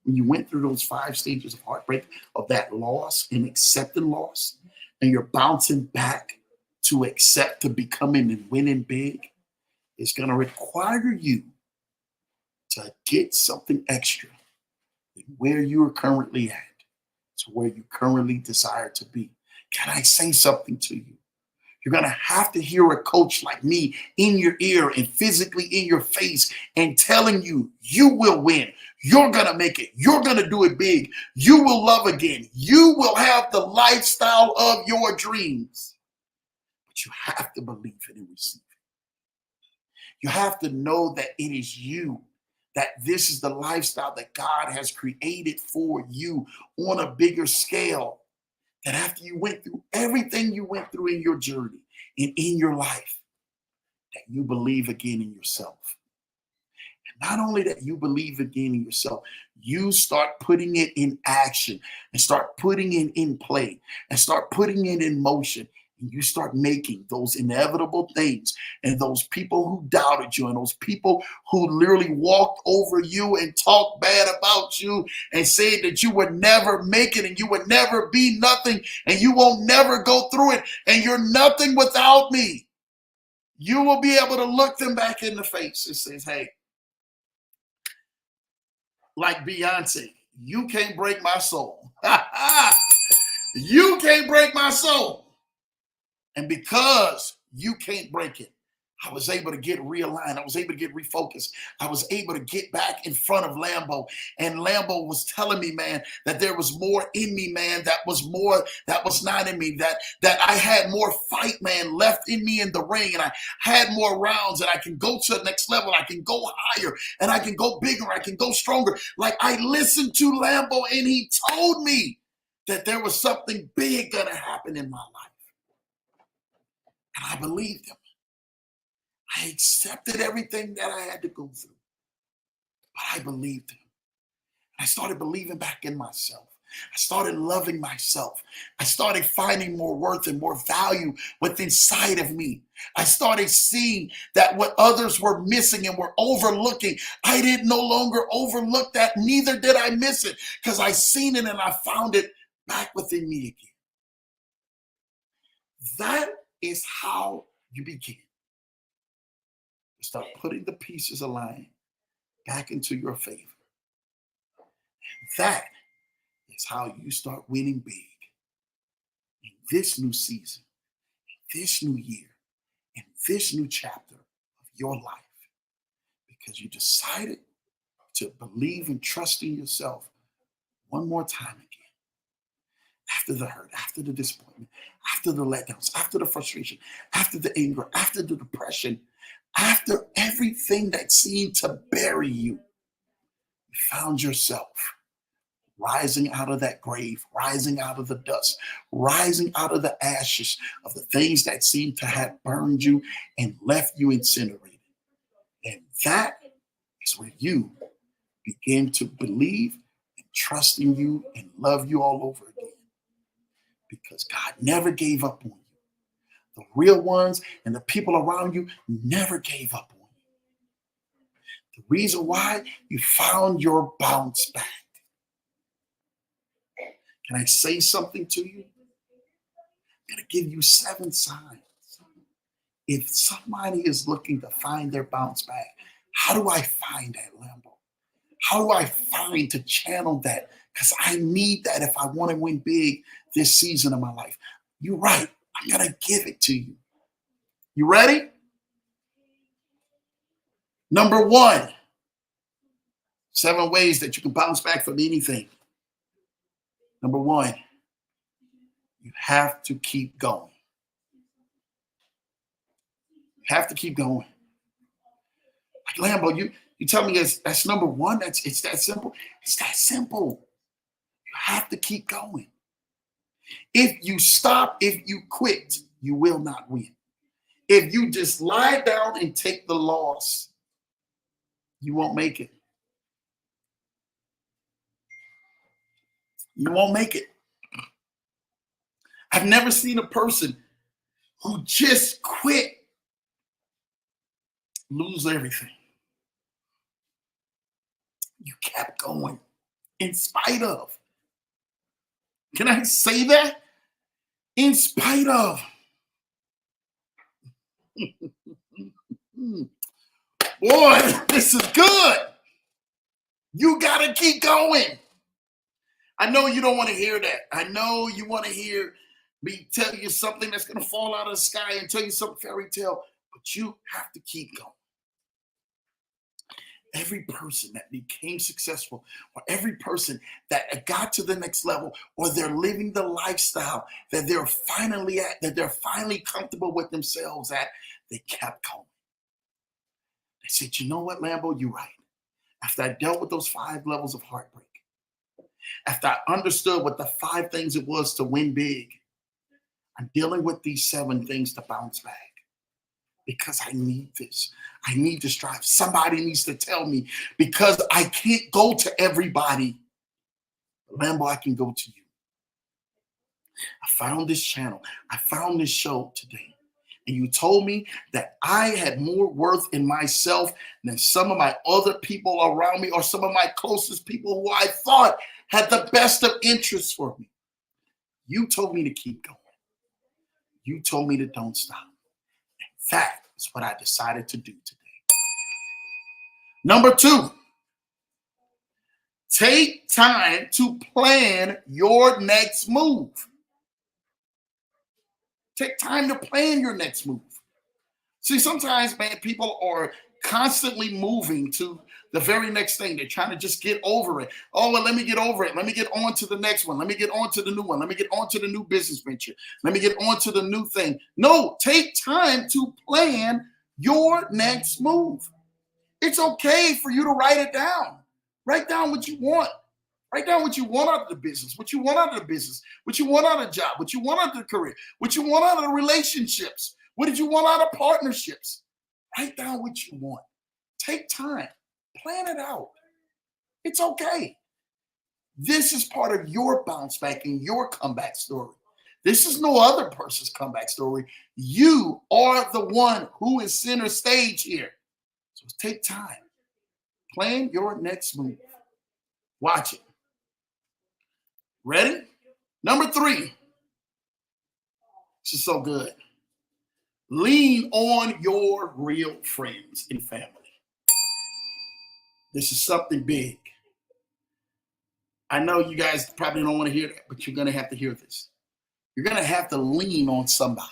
S1: When you went through those 5 stages of heartbreak, of that loss and accepting loss, and you're bouncing back to accept, to becoming and winning big, it's going to require you to get something extra than where you are currently at to where you currently desire to be. Can I say something to you? You're going to have to hear a coach like me in your ear and physically in your face and telling you, you will win. You're going to make it. You're going to do it big. You will love again. You will have the lifestyle of your dreams. But you have to believe it and receive it. You have to know that it is you, that this is the lifestyle that God has created for you on a bigger scale. That after you went through everything you went through in your journey and in your life, that you believe again in yourself. And not only that you believe again in yourself, you start putting it in action and start putting it in play and start putting it in motion. And you start making those inevitable things, and those people who doubted you and those people who literally walked over you and talked bad about you and said that you would never make it and you would never be nothing and you won't never go through it and you're nothing without me. You will be able to look them back in the face and say, hey, like Beyonce, you can't break my soul. You can't break my soul. And because you can't break it, I was able to get realigned. I was able to get refocused. I was able to get back in front of Lambo. And Lambo was telling me, man, that there was more in me, man, that was not in me, that I had more fight, man, left in me in the ring. And I had more rounds, and I can go to the next level. I can go higher, and I can go bigger. I can go stronger. Like, I listened to Lambo, and he told me that there was something big going to happen in my life. And I believed him. I accepted everything that I had to go through. But I believed him. I started believing back in myself. I started loving myself. I started finding more worth and more value within inside of me. I started seeing that what others were missing and were overlooking, I didn't no longer overlook that. Neither did I miss it, because I seen it and I found it back within me again. That is how you begin. Start putting the pieces of line back into your favor. And that is how you start winning big in this new season, in this new year, in this new chapter of your life. Because you decided to believe and trust in yourself one more time again. After the hurt, after the disappointment, after the letdowns, after the frustration, after the anger, after the depression, after everything that seemed to bury you, you found yourself rising out of that grave, rising out of the dust, rising out of the ashes of the things that seemed to have burned you and left you incinerated. And that is where you begin to believe and trust in you and love you all over again. Because God never gave up on you. The real ones and the people around you never gave up on you. The reason why, you found your bounce back. Can I say something to you? I'm going to give you 7 signs. If somebody is looking to find their bounce back, how do I find that, Lambo? How do I find to channel that? Because I need that if I want to win big this season of my life. You're right. I'm going to give it to you. You ready? Number 1, 7 ways that you can bounce back from anything. Number 1, you have to keep going. You have to keep going. Like, Lambo, you tell me that's number 1? It's that simple? It's that simple. You have to keep going. If you stop, if you quit, you will not win. If you just lie down and take the loss, you won't make it. You won't make it. I've never seen a person who just quit lose everything. You kept going in spite of. Can I say that? In spite of. Boy, this is good. You got to keep going. I know you don't want to hear that. I know you want to hear me tell you something that's going to fall out of the sky and tell you some fairy tale, but you have to keep going. Every person that became successful, or every person that got to the next level, or they're living the lifestyle that they're finally at, that they're finally comfortable with themselves at, they kept going. They said, you know what, Lambo, you're right. After I dealt with those 5 levels of heartbreak, after I understood what the 5 things it was to win big, I'm dealing with these 7 things to bounce back. Because I need this. I need to strive. Somebody needs to tell me, because I can't go to everybody. Lambo, I can go to you. I found this channel. I found this show today. And you told me that I had more worth in myself than some of my other people around me, or some of my closest people who I thought had the best of interests for me. You told me to keep going. You told me to don't stop. That is what I decided to do today. Number 2, take time to plan your next move. Take time to plan your next move. See, sometimes, man, people are constantly moving to the very next thing. They're trying to just get over it. Oh, well, let me get over it. Let me get on to the next one. Let me get on to the new one. Let me get on to the new business venture. Let me get on to the new thing. No, take time to plan your next move. It's okay for you to write it down. Write down what you want. Write down what you want out of the business, what you want out of the business, what you want out of the job, what you want out of the career, what you want out of the relationships. What did you want out of partnerships? Write down what you want. Take time. Plan it out. It's okay. This is part of your bounce back and your comeback story. This is no other person's comeback story. You are the one who is center stage here. So take time. Plan your next move. Watch it. Ready? Number 3. This is so good. Lean on your real friends and family. This is something big. I know you guys probably don't want to hear that, but you're going to have to hear this. You're going to have to lean on somebody.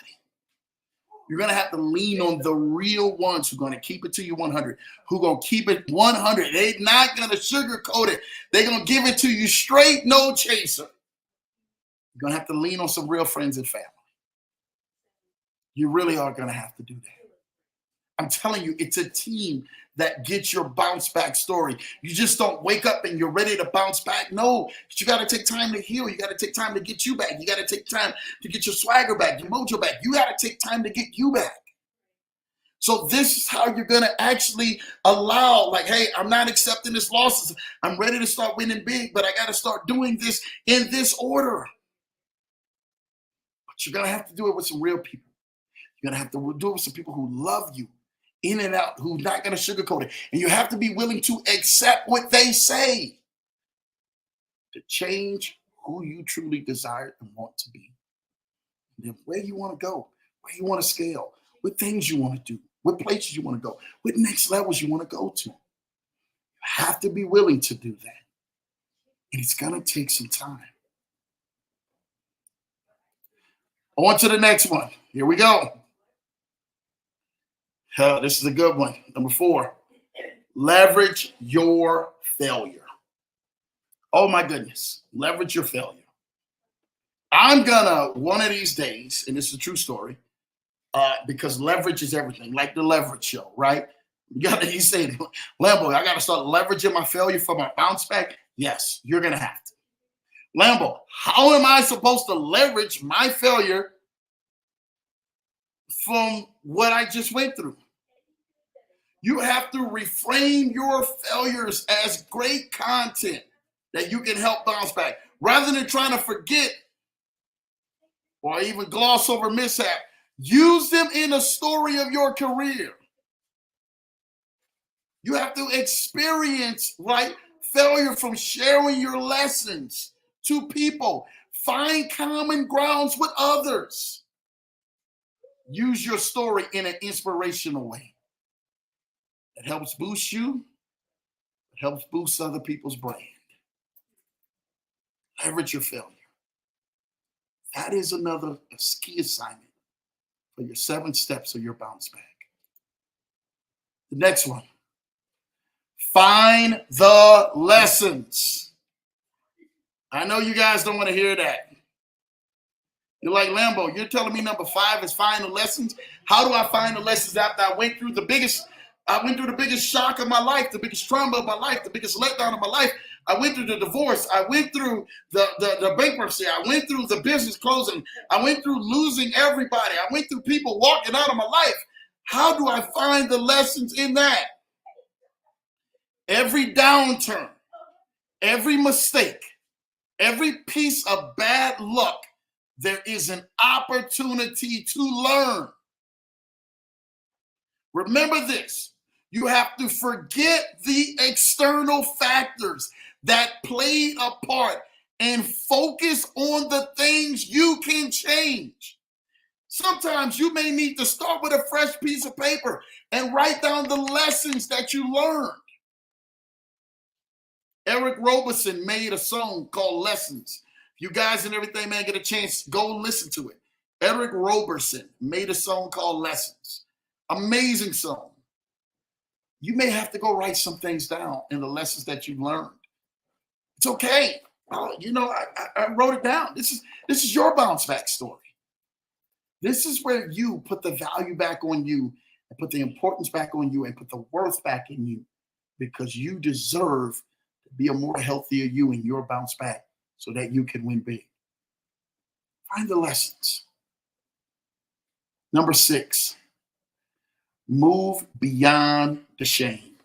S1: You're going to have to lean on the real ones who are going to keep it to you 100, who are going to keep it 100. They're not going to sugarcoat it. They're going to give it to you straight, no chaser. You're going to have to lean on some real friends and family. You really are going to have to do that. I'm telling you, it's a team that gets your bounce back story. You just don't wake up and you're ready to bounce back. No, you got to take time to heal. You got to take time to get you back. You got to take time to get your swagger back, your mojo back. You got to take time to get you back. So this is how you're going to actually allow, like, hey, I'm not accepting this losses. I'm ready to start winning big, but I got to start doing this in this order. But you're going to have to do it with some real people. You're going to have to do it with some people who love you in and out, who's not going to sugarcoat it. And you have to be willing to accept what they say to change who you truly desire and want to be. And then where you want to go, where you want to scale, what things you want to do, what places you want to go, what next levels you want to go to. You have to be willing to do that. And it's going to take some time. On to the next one. Here we go. This is a good one. Number 4, leverage your failure. Oh my goodness. Leverage your failure. I'm gonna, one of these days, and this is a true story, because leverage is everything, like the Leverage Show, right? You say, Lambo, I gotta start leveraging my failure for my bounce back. Yes, you're gonna have to. Lambo, how am I supposed to leverage my failure from what I just went through? You have to reframe your failures as great content that you can help bounce back. Rather than trying to forget or even gloss over mishap, use them in a story of your career. You have to experience, right, failure from sharing your lessons to people. Find common grounds with others. Use your story in an inspirational way. It helps boost you. It helps boost other people's brand. Leverage your failure. That is another key assignment for your 7 steps of your bounce back. The next one. Find the lessons. I know you guys don't want to hear that. You're like, Lambo, you're telling me number 5 is find the lessons? How do I find the lessons after I went through the biggest shock of my life, the biggest trauma of my life, the biggest letdown of my life? I went through the divorce. I went through the bankruptcy. I went through the business closing. I went through losing everybody. I went through people walking out of my life. How do I find the lessons in that? Every downturn, every mistake, every piece of bad luck, there is an opportunity to learn. Remember this. You have to forget the external factors that played a part and focus on the things you can change. Sometimes you may need to start with a fresh piece of paper and write down the lessons that you learned. Eric Roberson made a song called Lessons. You guys and everything, man, get a chance, go listen to it. Eric Roberson made a song called Lessons. Amazing song. You may have to go write some things down in the lessons that you learned. It's okay. I wrote it down. This is your bounce back story. This is where you put the value back on you and put the importance back on you and put the worth back in you, because you deserve to be a more healthier you in your bounce back so that you can win big. Find the lessons. Number 6, move beyond the shame.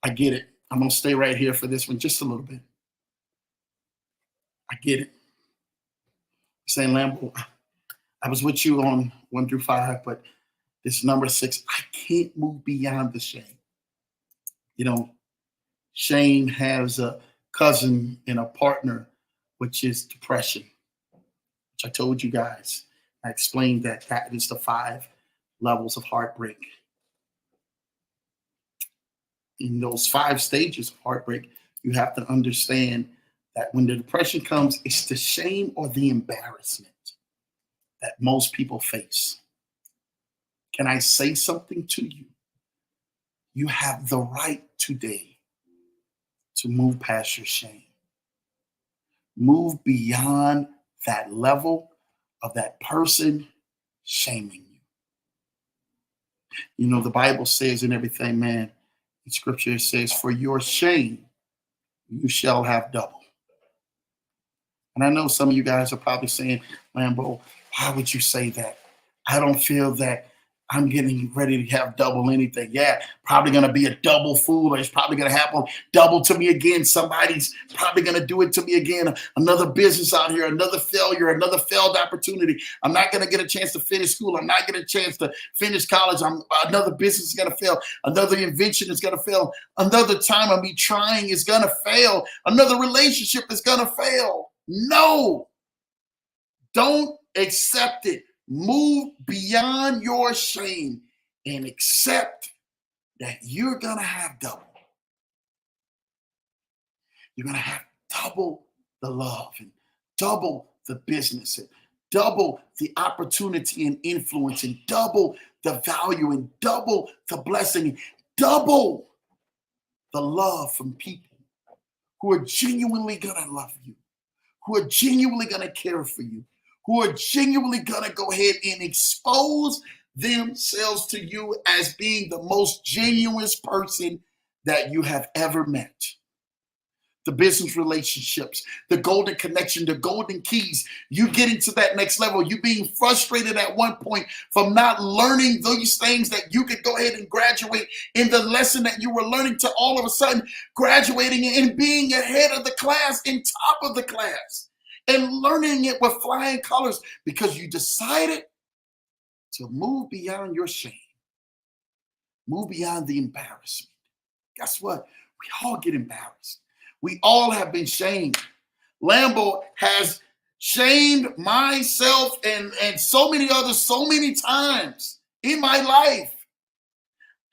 S1: I get it. I'm going to stay right here for this one just a little bit. I get it. Saying, Lambo, I was with you on 1 through 5, but this number 6, I can't move beyond the shame. Shame has a cousin and a partner, which is depression, which I told you guys. I explained that is the 5 levels of heartbreak. In those 5 stages of heartbreak, you have to understand that when the depression comes, it's the shame or the embarrassment that most people face. Can I say something to you? You have the right today to move past your shame. Move beyond that level of that person shaming you. The Bible says in everything, man, in scripture it says, for your shame, you shall have double. And I know some of you guys are probably saying, Lambo, why would you say that? I don't feel that I'm getting ready to have double anything. Yeah, probably going to be a double fool, or it's probably going to happen double to me again. Somebody's probably going to do it to me again. Another business out here, another failure, another failed opportunity. I'm not going to get a chance to finish school. I'm not getting a chance to finish college. Another business is going to fail. Another invention is going to fail. Another time of me trying is going to fail. Another relationship is going to fail. No, don't accept it. Move beyond your shame and accept that you're going to have double. You're going to have double the love and double the business and double the opportunity and influence and double the value and double the blessing and double the love from people who are genuinely going to love you, who are genuinely going to care for you, who are genuinely going to go ahead and expose themselves to you as being the most genuine person that you have ever met. The business relationships, the golden connection, the golden keys, you getting to that next level, you being frustrated at one point from not learning those things that you could go ahead and graduate in the lesson that you were learning, to all of a sudden graduating and being ahead of the class and top of the class. And learning it with flying colors because you decided to move beyond your shame, move beyond the embarrassment, Guess what? We all get embarrassed. We all have been shamed. Lambo has shamed myself and so many others so many times in my life.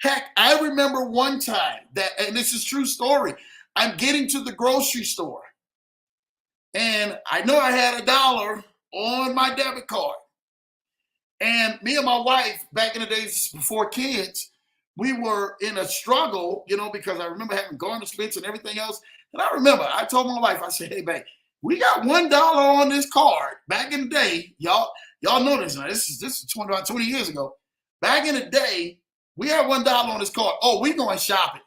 S1: Heck, I remember one time that, and this is true story, I'm getting to the grocery store and I know I had $1 on my debit card. And me and my wife, back in the days before kids, we were in a struggle, because I remember having garnishments and everything else. And I remember I told my wife, I said, hey, babe, we got $1 on this card. Back in the day, y'all know this now. This is about 20 years ago. Back in the day, we had $1 on this card. Oh, we going shopping.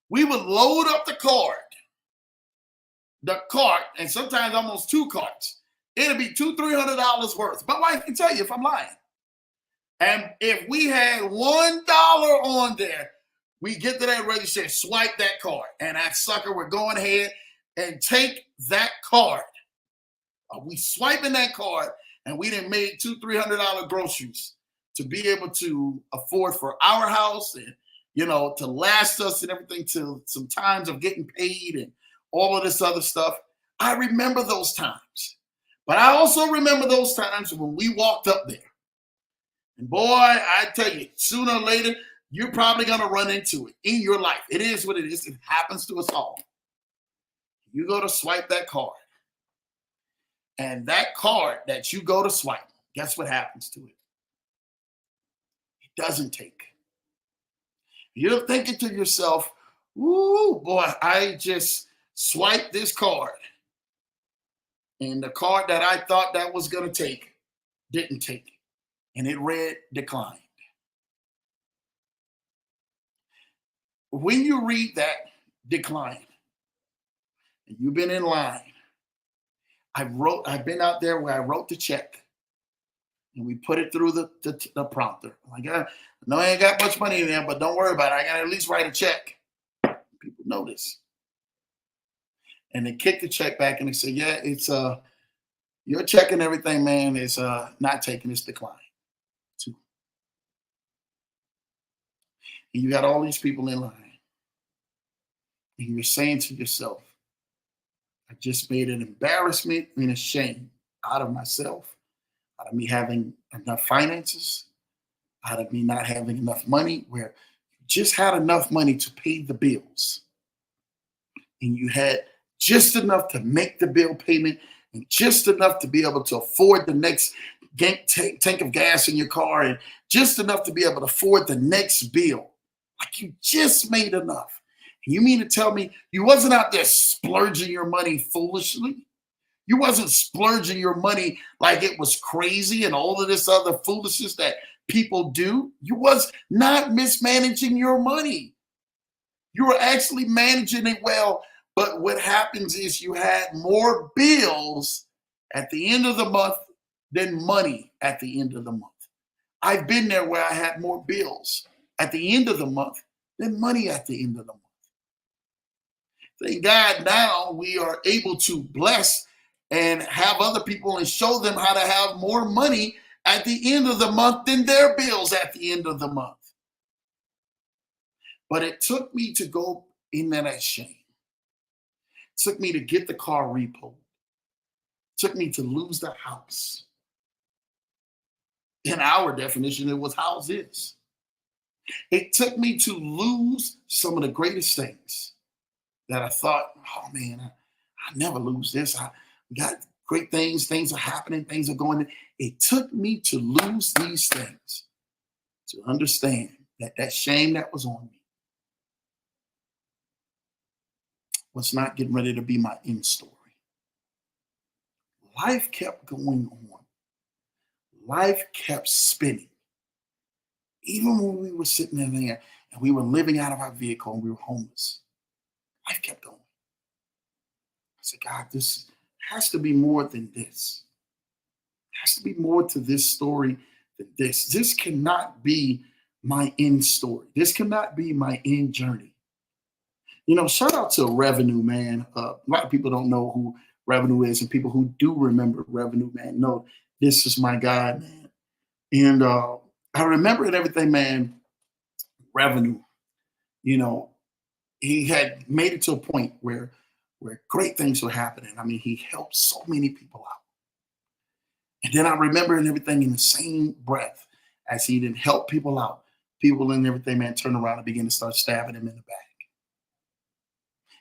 S1: We would load up the cart, and sometimes almost 2 carts. It'll be $200-300 worth. My wife can tell you if I'm lying. And if we had $1 on there, we get to that register, swipe that card, and that sucker, we're going ahead and take that card. We swiping that card, and we done made $200-300 groceries to be able to afford for our house and to last us and everything till some times of getting paid and all of this other stuff. I remember those times. But I also remember those times when we walked up there. And boy, I tell you, sooner or later, you're probably going to run into it in your life. It is what it is. It happens to us all. You go to swipe that card. And that card that you go to swipe, guess what happens to it? It doesn't take. You're thinking to yourself, ooh, boy, I just swiped this card. And the card that I thought that was going to take didn't take. And it read declined. When you read that decline, and you've been in line, I've been out there where I wrote the check and we put it through the prompter. I'm like, I know I ain't got much money in there, but don't worry about it. I got to at least write a check. People notice. And they kick the check back and they say, yeah, it's your check and everything, man, is not taking this decline. Too. And you got all these people in line. And you're saying to yourself, I just made an embarrassment and a shame out of myself, out of me having enough finances, out of me not having enough money, where you just had enough money to pay the bills. And you had just enough to make the bill payment and just enough to be able to afford the next tank of gas in your car and just enough to be able to afford the next bill. Like you just made enough. And you mean to tell me you wasn't out there splurging your money foolishly? You wasn't splurging your money like it was crazy and all of this other foolishness that people do? You was not mismanaging your money. You were actually managing it well. But what happens is you had more bills at the end of the month than money at the end of the month. I've been there where I had more bills at the end of the month than money at the end of the month. Thank God now we are able to bless and have other people and show them how to have more money at the end of the month than their bills at the end of the month. But it took me to go in that shame. Took me to get the car repoed. Took me to lose the house. In our definition, it was houses. It took me to lose some of the greatest things that I thought, oh man, I never lose this. We got great things. Things are happening. Things are going. It took me to lose these things to understand that shame that was on me was not getting ready to be my end story. Life kept going on. Life kept spinning. Even when we were sitting in there and we were living out of our vehicle and we were homeless, life kept going. I said, God, this has to be more than this. There has to be more to this story than this. This cannot be my end story. This cannot be my end journey. Shout out to Revenue, man. A lot of people don't know who Revenue is, and people who do remember Revenue, man, know this is my guy, man. And I remember and everything, man. Revenue, You know, he had made it to a point where great things were happening. I mean, he helped so many people out. And then I remember and everything in the same breath as he didn't help people out, people and everything, man, turned around and began to start stabbing him in the back.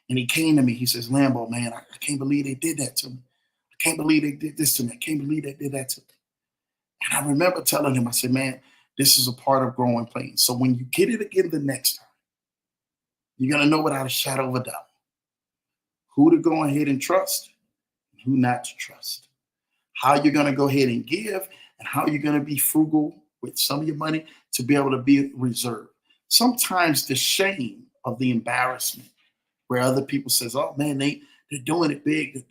S1: And he came to me. He says, Lambo, man, I can't believe they did that to me. I can't believe they did this to me. I can't believe they did that to me. And I remember telling him, I said, man, this is a part of growing pains. So when you get it again the next time, you're going to know without a shadow of a doubt who to go ahead and trust and who not to trust. How you're going to go ahead and give and how you're going to be frugal with some of your money to be able to be reserved. Sometimes the shame of the embarrassment where other people says, oh man, they're doing it big, they're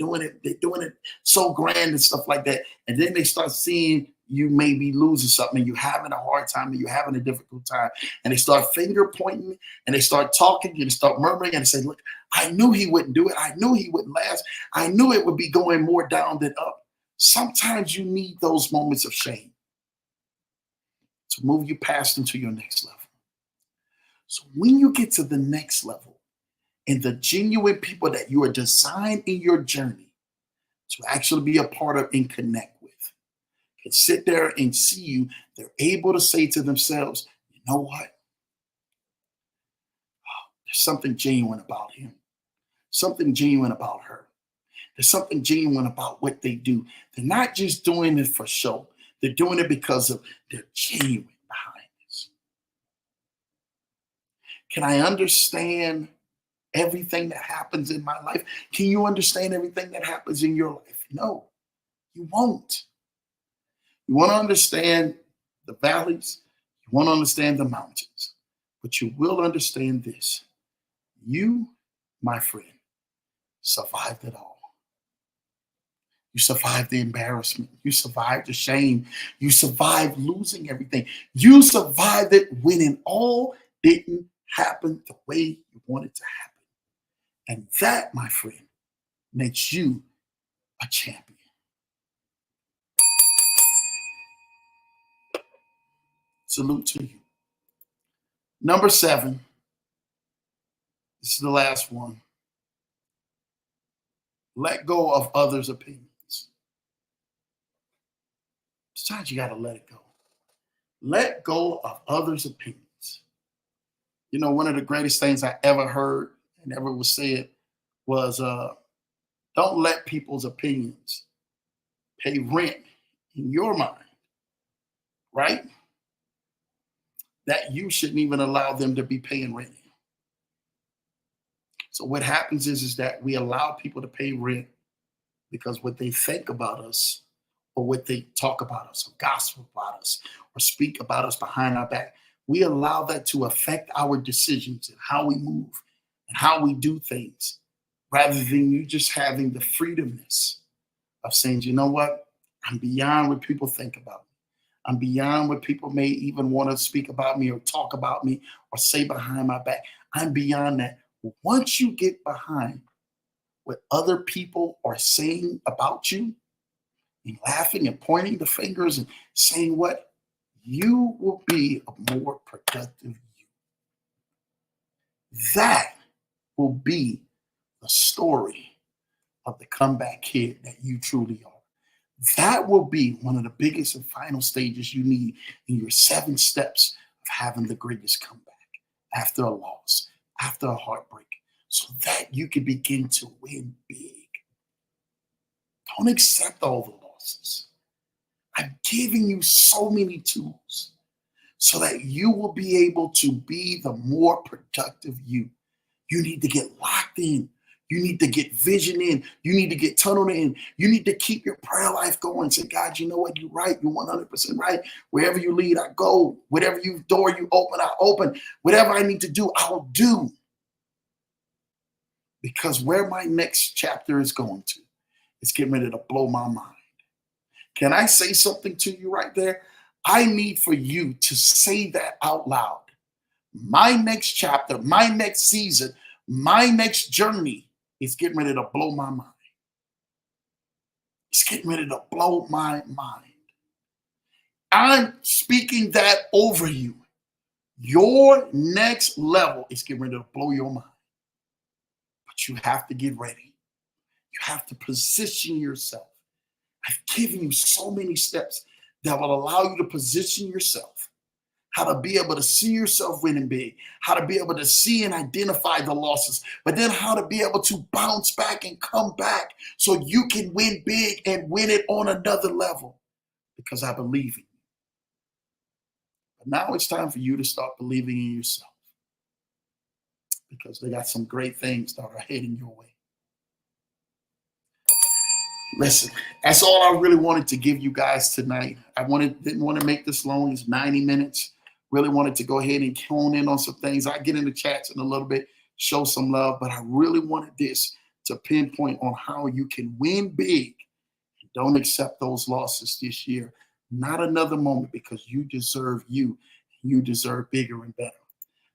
S1: doing it so grand and stuff like that. And then they start seeing you may be losing something and you're having a hard time and you're having a difficult time. And they start finger pointing and they start talking and they start murmuring and they say, look, I knew he wouldn't do it. I knew he wouldn't last. I knew it would be going more down than up. Sometimes you need those moments of shame to move you past into your next level. So when you get to the next level and the genuine people that you are designed in your journey to actually be a part of and connect with, can sit there and see you, they're able to say to themselves, you know what? Oh, there's something genuine about him, something genuine about her. There's something genuine about what they do. They're not just doing it for show. They're doing it because of they're genuine behind this. Can I understand everything that happens in my life? Can you understand everything that happens in your life? No, you won't. You want to understand the valleys, you want to understand the mountains, but you will understand this. You, my friend, survived it all. You survived the embarrassment. You survived the shame. You survived losing everything. You survived it when it all didn't happen the way you wanted to happen. And that, my friend, makes you a champion. Salute to you. Number 7. This is the last one. Let go of others' opinions. Sometimes you got to let it go. Let go of others' opinions. You know, one of the greatest things I ever heard and ever was said was don't let people's opinions pay rent in your mind, right? That you shouldn't even allow them to be paying rent. So what happens is that we allow people to pay rent because what they think about us or what they talk about us or gossip about us or speak about us behind our back, we allow that to affect our decisions and how we move and how we do things rather than you just having the freedomness of saying, you know what, I'm beyond what people think about me. I'm beyond what people may even want to speak about me or talk about me or say behind my back. I'm beyond that. Once you get behind what other people are saying about you and laughing and pointing the fingers and saying what, you will be a more productive you. That will be the story of the comeback kid that you truly are. That will be one of the biggest and final stages you need in your 7 steps of having the greatest comeback after a loss, after a heartbreak, so that you can begin to win big. Don't accept all the losses. I'm giving you so many tools so that you will be able to be the more productive you. You need to get locked in. You need to get vision in. You need to get tunneled in. You need to keep your prayer life going. Say, God, you know what? You're right. You're 100% right. Wherever you lead, I go. Whatever door you open, I open. Whatever I need to do, I'll do. Because where my next chapter is going to, it's getting ready to blow my mind. Can I say something to you right there? I need for you to say that out loud. My next chapter, my next season, my next journey is getting ready to blow my mind. It's getting ready to blow my mind. I'm speaking that over you. Your next level is getting ready to blow your mind. But you have to get ready. You have to position yourself. I've given you so many steps that will allow you to position yourself, how to be able to see yourself winning big, how to be able to see and identify the losses, but then how to be able to bounce back and come back so you can win big and win it on another level, because I believe in you. But now it's time for you to start believing in yourself, because they got some great things that are heading your way. Listen, that's all I really wanted to give you guys tonight. Didn't want to make this long. It's 90 minutes. Really wanted to go ahead and hone in on some things. I get in the chats in a little bit, show some love, but I really wanted this to pinpoint on how you can win big. Don't accept those losses this year. Not another moment, because you deserve you. You deserve bigger and better.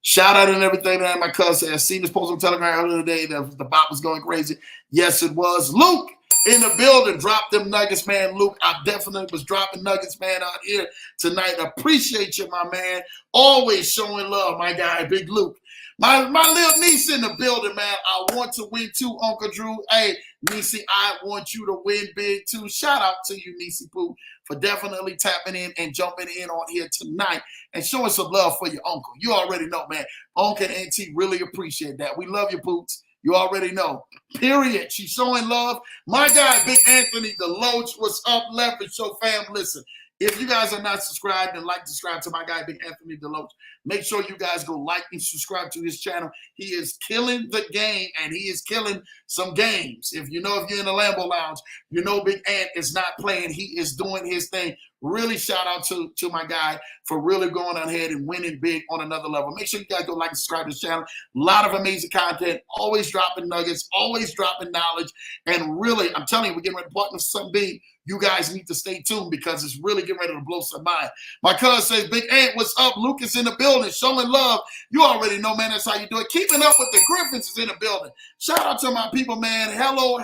S1: Shout out and everything, man. My cousin, I seen this post on Telegram earlier today that the bot was going crazy. Yes, it was. Luke in the building, drop them nuggets, man. Luke, I definitely was dropping nuggets, man, out here tonight. I appreciate you, my man. Always showing love, my guy, Big Luke. My little niece in the building, man. I want to win too, Uncle Drew. Hey, Niecy, I want you to win big too. Shout out to you, Niecy Pooh, for definitely tapping in and jumping in on here tonight and showing some love for your uncle. You already know, man. Uncle and Auntie really appreciate that. We love you, Poots. You already know. Period. She's showing love. My guy, Big Anthony Deloach, what's up, Leverage Show fam? Listen, if you guys are not subscribed and like to subscribe to my guy, Big Anthony Deloach, make sure you guys go like and subscribe to his channel. He is killing the game, and he is killing some games. If you're in the Lambo Lounge, you know Big Ant is not playing. He is doing his thing. Really shout out to my guy for really going ahead and winning big on another level. Make sure you guys go like and subscribe to his channel. A lot of amazing content, always dropping nuggets, always dropping knowledge. And really, I'm telling you, we're getting ready to partner with something big. You guys need to stay tuned, because it's really getting ready to blow some mind. My cousin says, Big Ant, what's up? Lucas in the building, showing love. You already know, man, that's how you do it. Keeping up with the Griffins is in the building. Shout out to my people, man. Hello,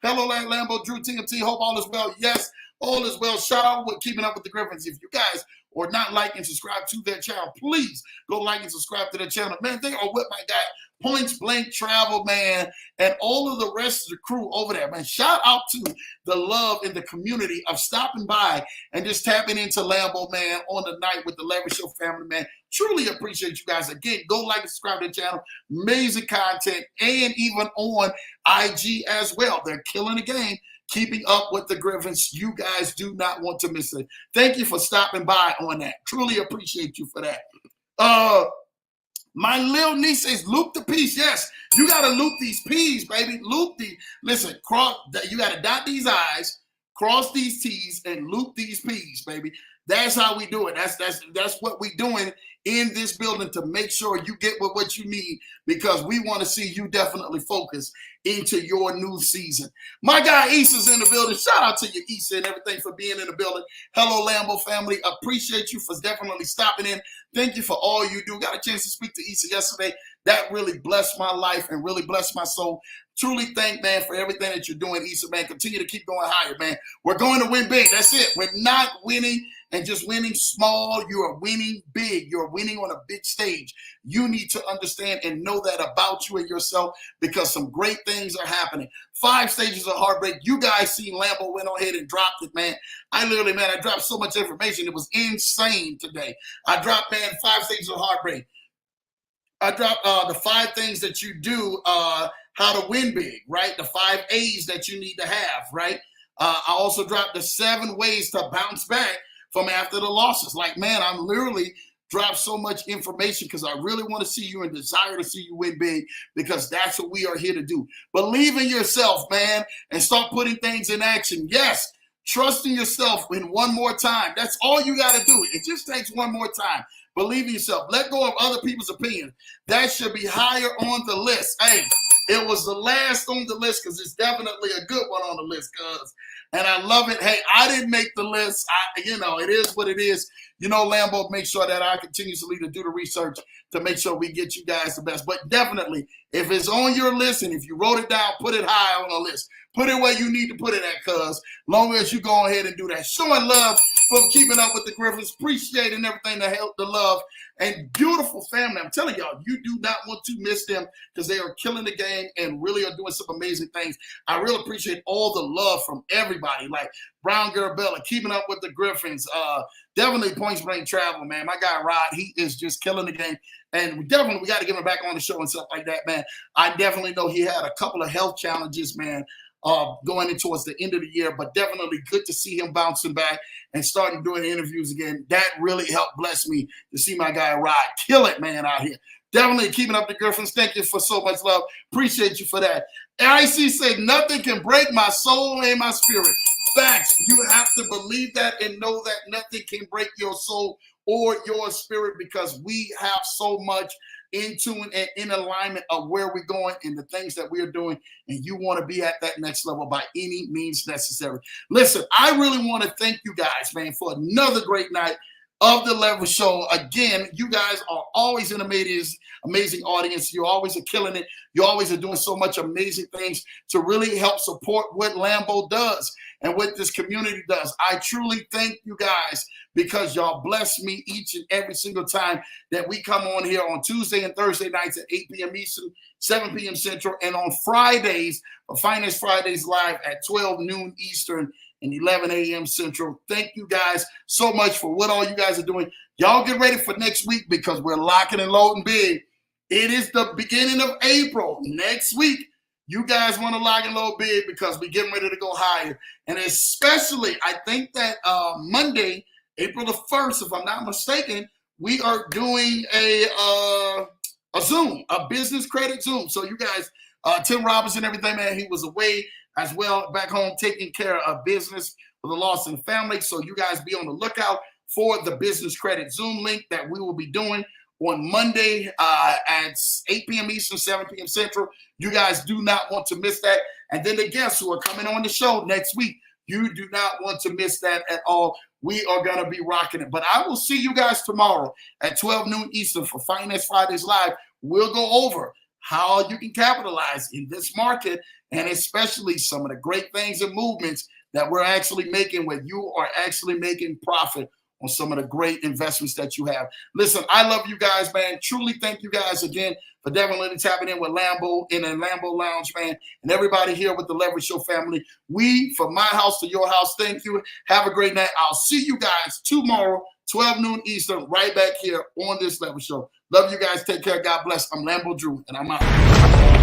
S1: Lambo, Drew, TMT. Hope all is well. Yes, all is well. Shout out with Keeping Up with the Griffins. If you guys are not like and subscribe to their channel, please go like and subscribe to their channel. Man, they are with my guy, Points Blank Travel, man, and all of the rest of the crew over there, man. Shout out to the love in the community of stopping by and just tapping into Lambo, man, on the night with the Leverage Show family, man. Truly appreciate you guys. Again, go like and subscribe to the channel. Amazing content, and even on IG as well. They're killing the game. Keeping Up with the Griffins. You guys do not want to miss it. Thank you for stopping by on that. Truly appreciate you for that. My little niece says, loop the piece. Yes, you got to loop these P's, baby. Listen, you got to dot these I's, cross these T's, and loop these P's, baby. That's how we do it. That's what we doing in this building, to make sure you get what you need, because we want to see you definitely focus into your new season. My guy Issa's in the building. Shout out to you, Issa, and everything for being in the building. Hello, Lambo family. Appreciate you for definitely stopping in. Thank you for all you do. Got a chance to speak to Issa yesterday. That really blessed my life and really blessed my soul. Truly thank, man, for everything that you're doing, Issa, man. Continue to keep going higher, man. We're going to win big. That's it. We're not winning and just winning small. You are winning big. You're winning on a big stage. You need to understand and know that about you and yourself, because some great things are happening. 5 stages of heartbreak. You guys seen Lambo went on ahead and dropped it, man. I dropped so much information. It was insane today. I dropped, man, 5 stages of heartbreak. I dropped the 5 things that you do, how to win big, right? The 5 A's that you need to have, right? I also dropped the 7 ways to bounce back from after the losses. Like, man, I'm literally dropped so much information because I really want to see you and desire to see you win big, because that's what we are here to do. Believe in yourself, man, and start putting things in action. Yes, trust in yourself in one more time. That's all you got to do. It just takes one more time. Believe in yourself. Let go of other people's opinion. That should be higher on the list. Hey, it was the last on the list because it's definitely a good one on the list, cuz. And I love it. Hey, I didn't make the list. It is what it is. Lambo, make sure that I continuously to do the research to make sure we get you guys the best. But definitely, if it's on your list and if you wrote it down, put it high on the list. Put it where you need to put it at, cuz. Long as you go ahead and do that. Showing love for keeping up with the Griffins. Appreciating everything, the help, the love, and beautiful family. I'm telling y'all, you do not want to miss them because they are killing the game and really are doing some amazing things. I really appreciate all the love from everybody, like Brown Girl Bella, keeping up with the Griffins. Definitely Points Blank Travel, man. My guy Rod, he is just killing the game. And we got to get him back on the show and stuff like that, man. I definitely know he had a couple of health challenges, man, going in towards the end of the year, but definitely good to see him bouncing back and starting doing interviews again. That really helped bless me to see my guy Rod kill it, man, out here. Definitely keeping up the Griffins. Thank you for so much love. Appreciate you for that. IC said, nothing can break my soul and my spirit. Facts. You have to believe that and know that nothing can break your soul or your spirit because we have so much in tune and in alignment of where we're going and the things that we're doing. And you want to be at that next level by any means necessary. Listen, I really want to thank you guys, man, for another great night of the Leverage Show. Again, you guys are always an amazing audience. You always are killing it. You always are doing so much amazing things to really help support what Lambo does and what this community does. I truly thank you guys because y'all bless me each and every single time that we come on here on Tuesday and Thursday nights at 8 p.m. Eastern, 7 p.m. Central, and on Fridays, Finance Fridays Live at 12 noon Eastern and 11 a.m. Central. Thank you guys so much for what all you guys are doing. Y'all get ready for next week because we're locking and loading big. It is the beginning of April. Next week, you guys want to lock and load big because we're getting ready to go higher. And especially, I think that Monday, April the 1st, if I'm not mistaken, we are doing a Zoom, a business credit Zoom. So you guys, Tim Robinson, everything, man, he was away as well, back home, taking care of business for the lost and family. So you guys be on the lookout for the business credit Zoom link that we will be doing on Monday at 8 p.m. Eastern, 7 p.m. Central. You guys do not want to miss that. And then the guests who are coming on the show next week, you do not want to miss that at all. We are going to be rocking it. But I will see you guys tomorrow at 12 noon Eastern for Finance Fridays Live. We'll go over how you can capitalize in this market and especially some of the great things and movements that we're actually making where you are actually making profit on some of the great investments that you have. Listen, I love you guys, man. Truly thank you guys again for definitely tapping in with Lambo in a Lambo Lounge, man, and everybody here with the Leverage Show family. We, from my house to your house, thank you. Have a great night. I'll see you guys tomorrow, 12 noon Eastern, right back here on this Leverage Show. Love you guys. Take care. God bless. I'm Lambo Drew, and I'm out.